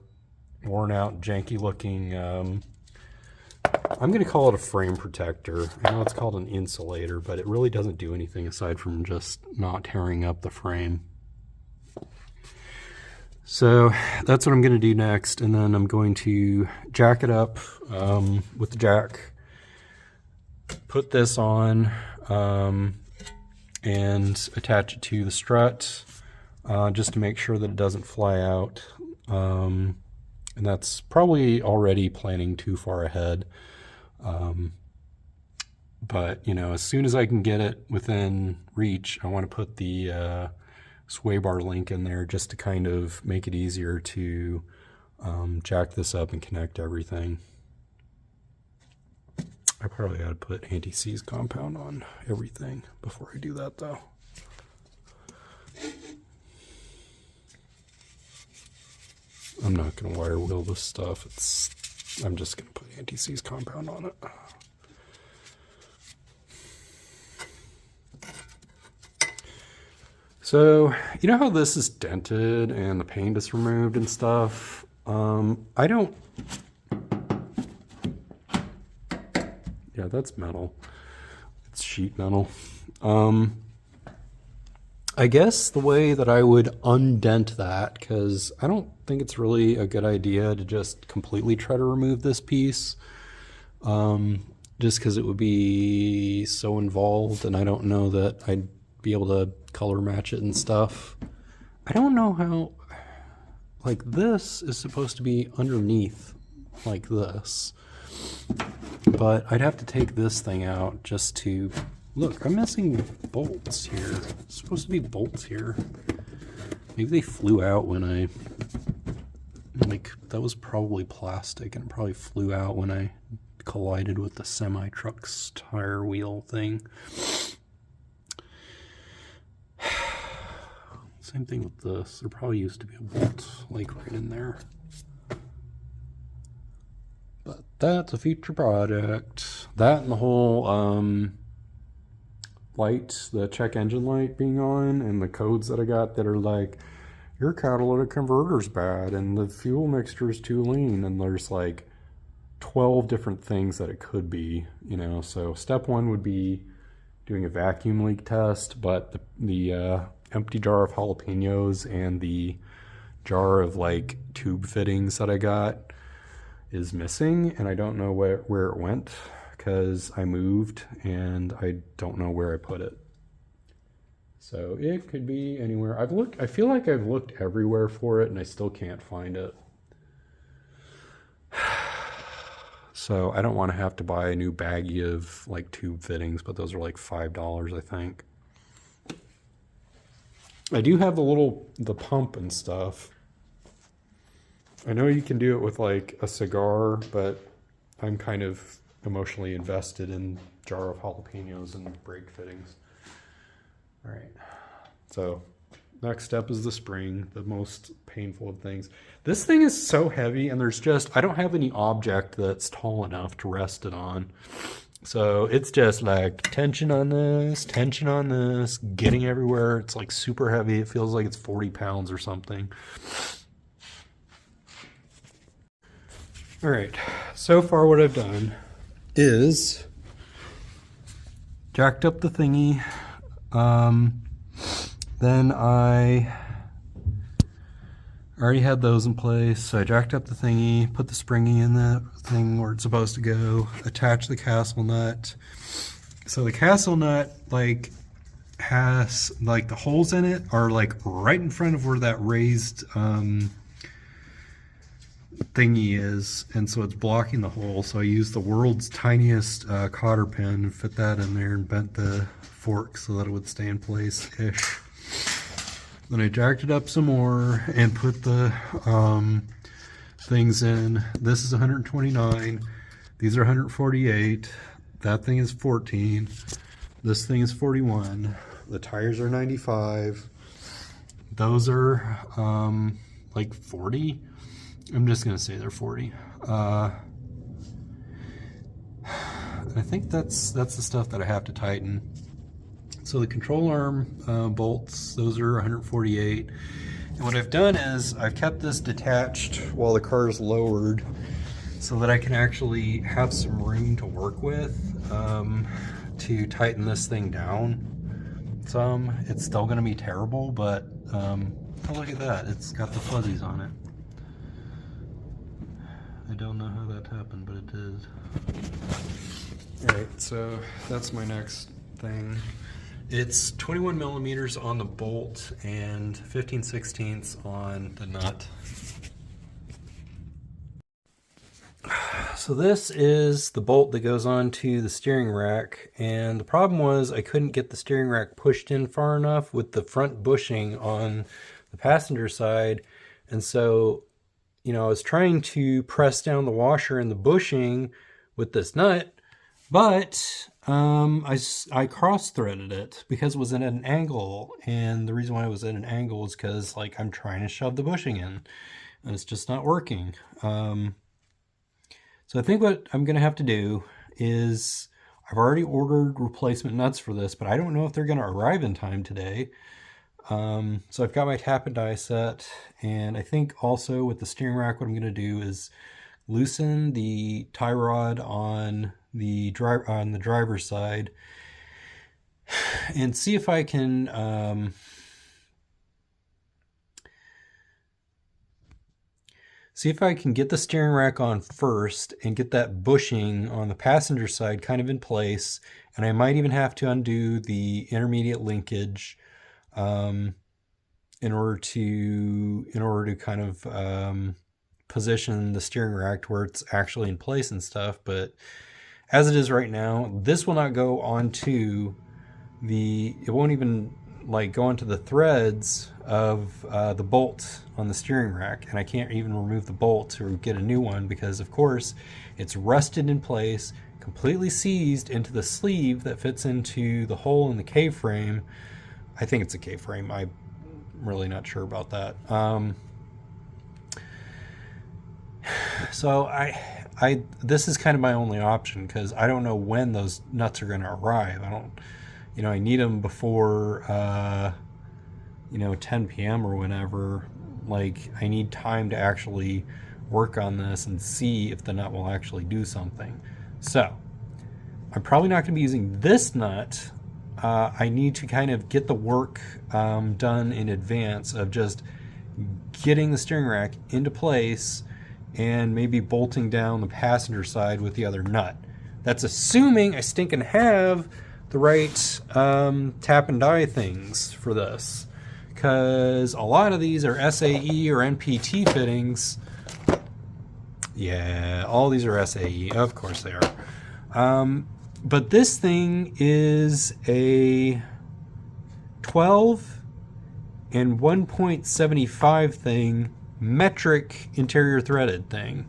worn out, janky looking, I'm going to call it a frame protector. I know it's called an insulator, but it really doesn't do anything aside from just not tearing up the frame. So that's what I'm going to do next, and then I'm going to jack it up with the jack, put this on, and attach it to the strut just to make sure that it doesn't fly out. And that's probably already planning too far ahead. But, you know, as soon as I can get it within reach, I want to put the sway bar link in there just to kind of make it easier to jack this up and connect everything. I probably ought to put anti-seize compound on everything before I do that, though. I'm not going to wire wheel this stuff. I'm just going to put anti-seize compound on it. So, you know how this is dented and the paint is removed and stuff? I don't... Yeah, that's metal. It's sheet metal. I guess the way that I would undent that, because I don't think it's really a good idea to just completely try to remove this piece, just because it would be so involved, and I don't know that I'd be able to color match it and stuff. I don't know how, like, this is supposed to be underneath like this, but I'd have to take this thing out just to look. I'm missing bolts here. It's supposed to be bolts here. Maybe they flew out when I, like, that was probably plastic and it probably flew out when I collided with the semi-truck's tire wheel thing. Same thing with this. There probably used to be a bolt, like, right in there. But that's a future project. That and the whole light, the check engine light being on, and the codes that I got that are like, your catalytic converter's bad, and the fuel mixture is too lean, and there's like 12 different things that it could be, you know. So step one would be doing a vacuum leak test, but the empty jar of jalapenos and the jar of like tube fittings that I got is missing, and I don't know where it went because I moved and I don't know where I put it. So it could be anywhere. I feel like I've looked everywhere for it and I still can't find it. So I don't want to have to buy a new baggie of like tube fittings, but those are like $5, I think. I do have the pump and stuff. I know you can do it with like a cigar, but I'm kind of emotionally invested in jar of jalapenos and brake fittings. All right. So next step is the spring, the most painful of things. This thing is so heavy, and I don't have any object that's tall enough to rest it on. So it's just like tension on this, getting everywhere. It's like super heavy. It feels like it's 40 pounds or something. All right, so far what I've done is jacked up the thingy. Then I already had those in place. So I jacked up the thingy, put the springy in the thing where it's supposed to go, attach the castle nut. So the castle nut like has like the holes in it are like right in front of where that raised thingy is, and so it's blocking the hole. So I used the world's tiniest cotter pin and fit that in there and bent the fork so that it would stay in place-ish. Then I jacked it up some more and put the things in. This is 129. These are 148. That thing is 14. This thing is 41. The tires are 95. Those are like 40. I'm just gonna say they're 40. I think that's the stuff that I have to tighten. So the control arm bolts, those are 148. And what I've done is I've kept this detached while the car is lowered so that I can actually have some room to work with to tighten this thing down some. It's still going to be terrible, but oh, look at that. It's got the fuzzies on it. I don't know how that happened, but it did. Alright, so that's my next thing. It's 21 millimeters on the bolt and 15/16 on the nut. So this is the bolt that goes on to the steering rack, and the problem was I couldn't get the steering rack pushed in far enough with the front bushing on the passenger side, and so I was trying to press down the washer and the bushing with this nut, but I cross-threaded it because it was at an angle, and the reason why it was at an angle is because I'm trying to shove the bushing in, and it's just not working. So I think what I'm going to have to do is, I've already ordered replacement nuts for this, but I don't know if they're going to arrive in time today. So I've got my tap and die set, and I think also with the steering rack what I'm going to do is loosen the tie rod on the driver's side and see if I can get the steering rack on first and get that bushing on the passenger side kind of in place, and I might even have to undo the intermediate linkage in order to kind of position the steering rack to where it's actually in place and stuff. But as it is right now, this will not go onto it won't even go onto the threads of the bolt on the steering rack, and I can't even remove the bolt to get a new one because of course it's rusted in place, completely seized into the sleeve that fits into the hole in the K-frame. I think it's a K-frame. I'm really not sure about that. So this is kind of my only option because I don't know when those nuts are going to arrive. I need them before 10 p.m. or whenever. I need time to actually work on this and see if the nut will actually do something. So I'm probably not going to be using this nut. I need to kind of get the work done in advance of just getting the steering rack into place and maybe bolting down the passenger side with the other nut. That's assuming I stinking have the right tap and die things for this, because a lot of these are SAE or NPT fittings. Yeah, all these are SAE, of course they are. But this thing is a 12 and 1.75 thing, metric interior threaded thing.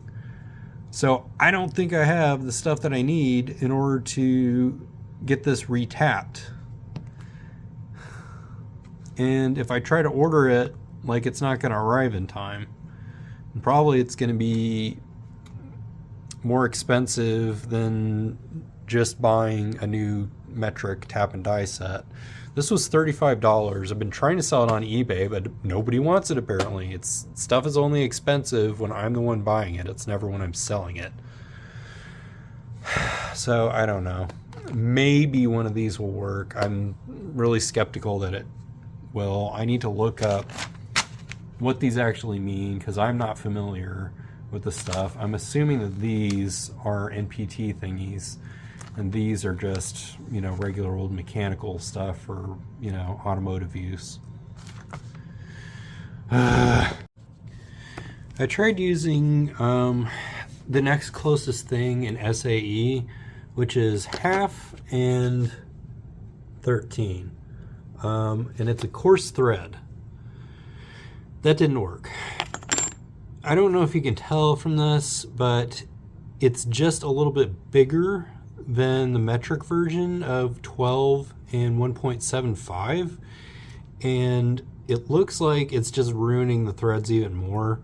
So I don't think I have the stuff that I need in order to get this retapped. And if I try to order it, it's not going to arrive in time. And probably it's going to be more expensive than just buying a new metric tap and die set. This was $35. I've been trying to sell it on eBay, but nobody wants it apparently. Stuff is only expensive when I'm the one buying it. It's never when I'm selling it. So I don't know. Maybe one of these will work. I'm really skeptical that it will. I need to look up what these actually mean because I'm not familiar with the stuff. I'm assuming that these are NPT thingies, and these are just, regular old mechanical stuff for, automotive use. I tried using the next closest thing in SAE, which is 1/2 and 13. And it's a coarse thread. That didn't work. I don't know if you can tell from this, but it's just a little bit bigger than the metric version of 12 and 1.75, and it looks like it's just ruining the threads even more.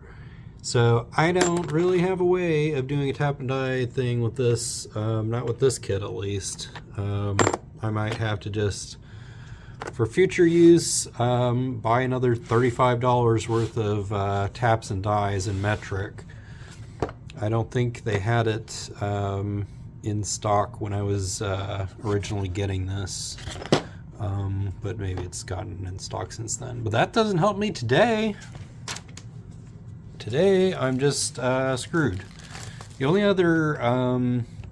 So I don't really have a way of doing a tap and die thing with this, not with this kit at least. I might have to just For future use, buy another $35 worth of taps and dies in metric. I don't think they had it in stock when I was originally getting this, but maybe it's gotten in stock since then. But that doesn't help me today. Today I'm just screwed. The only other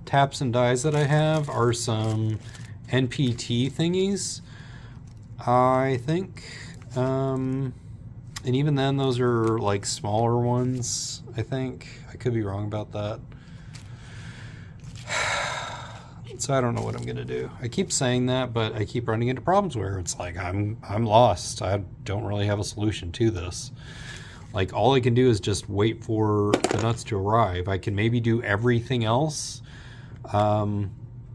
taps and dies that I have are some NPT thingies, I think. And even then, those are like smaller ones, I think. I could be wrong about that. So I don't know what I'm gonna do. I keep saying that, but I keep running into problems where it's like I'm lost. I don't really have a solution to this. Like, all I can do is just wait for the nuts to arrive. I can maybe do everything else,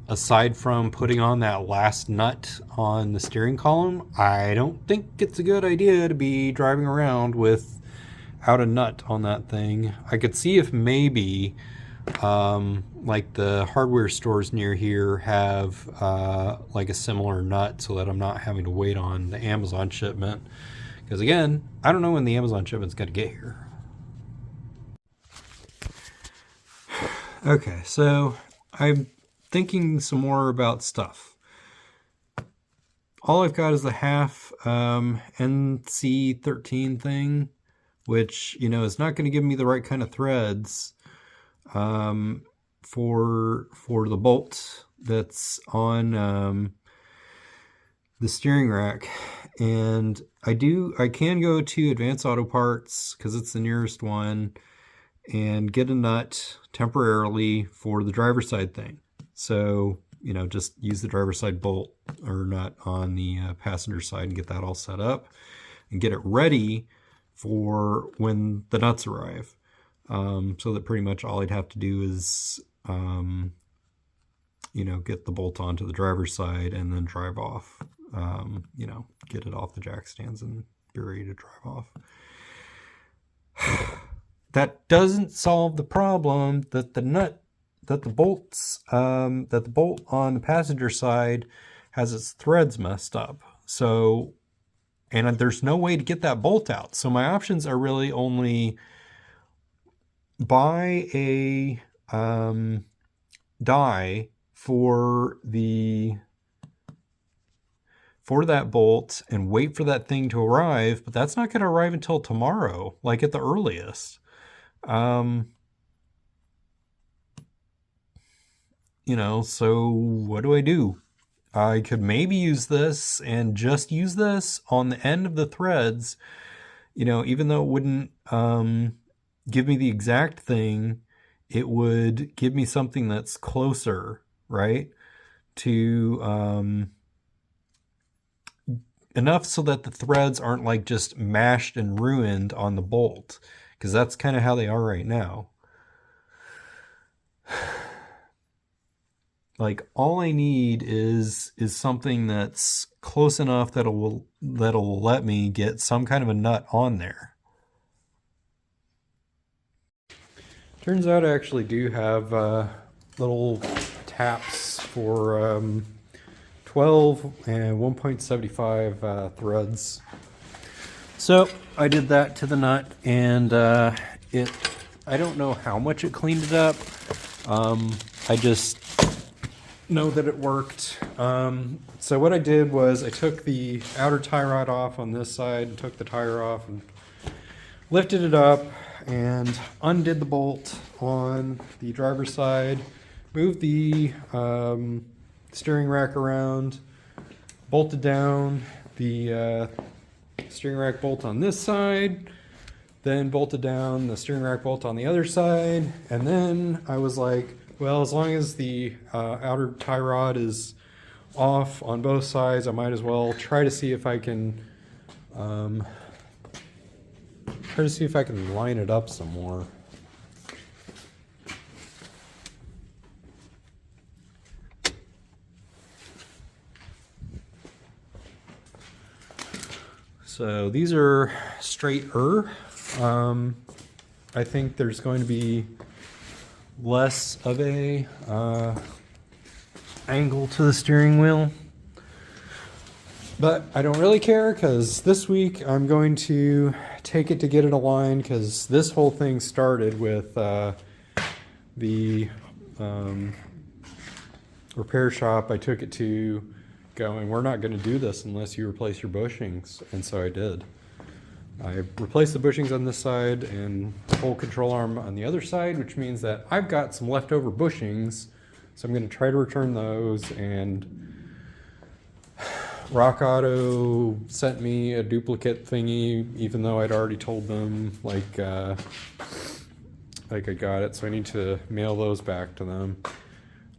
aside from putting on that last nut on the steering column. I don't think it's a good idea to be driving around without a nut on that thing. I could see if maybe like the hardware stores near here have like a similar nut, so that I'm not having to wait on the Amazon shipment. Because again, I don't know when the Amazon shipment's going to get here. Okay, so I'm thinking some more about stuff. All I've got is the half NC13 thing, which, you know, is not going to give me the right kind of threads for the bolt that's on the steering rack. And I can go to Advanced Auto Parts, because it's the nearest one, and get a nut temporarily for the driver's side thing. So, you know, just use the driver's side bolt or nut on the passenger side and get that all set up and get it ready for when the nuts arrive. So that pretty much all I'd have to do is, you know, get the bolt onto the driver's side and then drive off. You know, get it off the jack stands and be ready to drive off. That doesn't solve the problem that the bolt on the passenger side has its threads messed up. So, and there's no way to get that bolt out. So my options are really only buy a die for that bolt and wait for that thing to arrive, but that's not going to arrive until tomorrow, like at the earliest. You know, so what do I do? I could maybe use this and just use this on the end of the threads, you know, even though it wouldn't give me the exact thing, it would give me something that's closer, right, to enough so that the threads aren't like just mashed and ruined on the bolt, because that's kind of how they are right now. Like, all I need is something that's close enough that'll let me get some kind of a nut on there. Turns out I actually do have little taps for 12 and 1.75 threads. So I did that to the nut, and I don't know how much it cleaned it up. I just know that it worked. So what I did was I took the outer tie rod off on this side and took the tire off and lifted it up and undid the bolt on the driver's side, moved the steering rack around, bolted down the steering rack bolt on this side, then bolted down the steering rack bolt on the other side, and then I was like, well, as long as the outer tie rod is off on both sides, I might as well try to see if I can line it up some more. So these are straighter. I think there's going to be less of a angle to the steering wheel. But I don't really care because this week I'm going to take it to get it aligned because this whole thing started with the repair shop I took it to going, we're not going to do this unless you replace your bushings. And so I did. I replaced the bushings on this side and the whole control arm on the other side, which means that I've got some leftover bushings. So I'm going to try to return those, and Rock Auto sent me a duplicate thingy, even though I'd already told them like I got it. So I need to mail those back to them.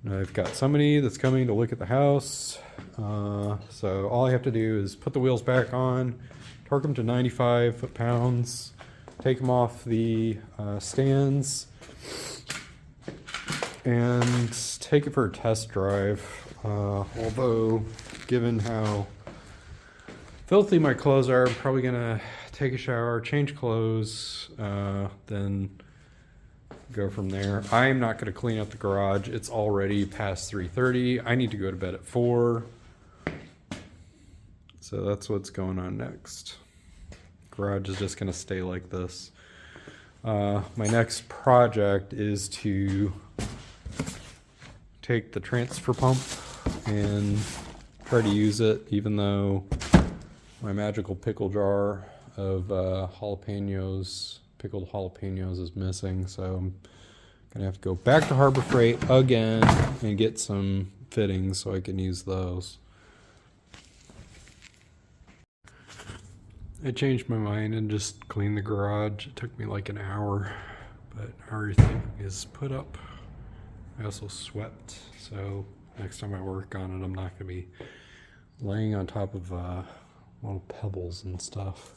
And I've got somebody that's coming to look at the house. So all I have to do is put the wheels back on, torque them to 95 foot-pounds, take them off the stands, and take it for a test drive. Although, given how filthy my clothes are, I'm probably gonna take a shower, change clothes, then go from there. I'm not gonna clean up the garage. It's already past 3:30. I need to go to bed at 4. So that's what's going on next. Garage is just gonna stay like this. My next project is to take the transfer pump and try to use it, even though my magical pickle jar of pickled jalapenos is missing. So I'm gonna have to go back to Harbor Freight again and get some fittings so I can use those. I changed my mind and just cleaned the garage. It took me like an hour, but everything is put up. I also swept, so next time I work on it, I'm not going to be laying on top of little pebbles and stuff.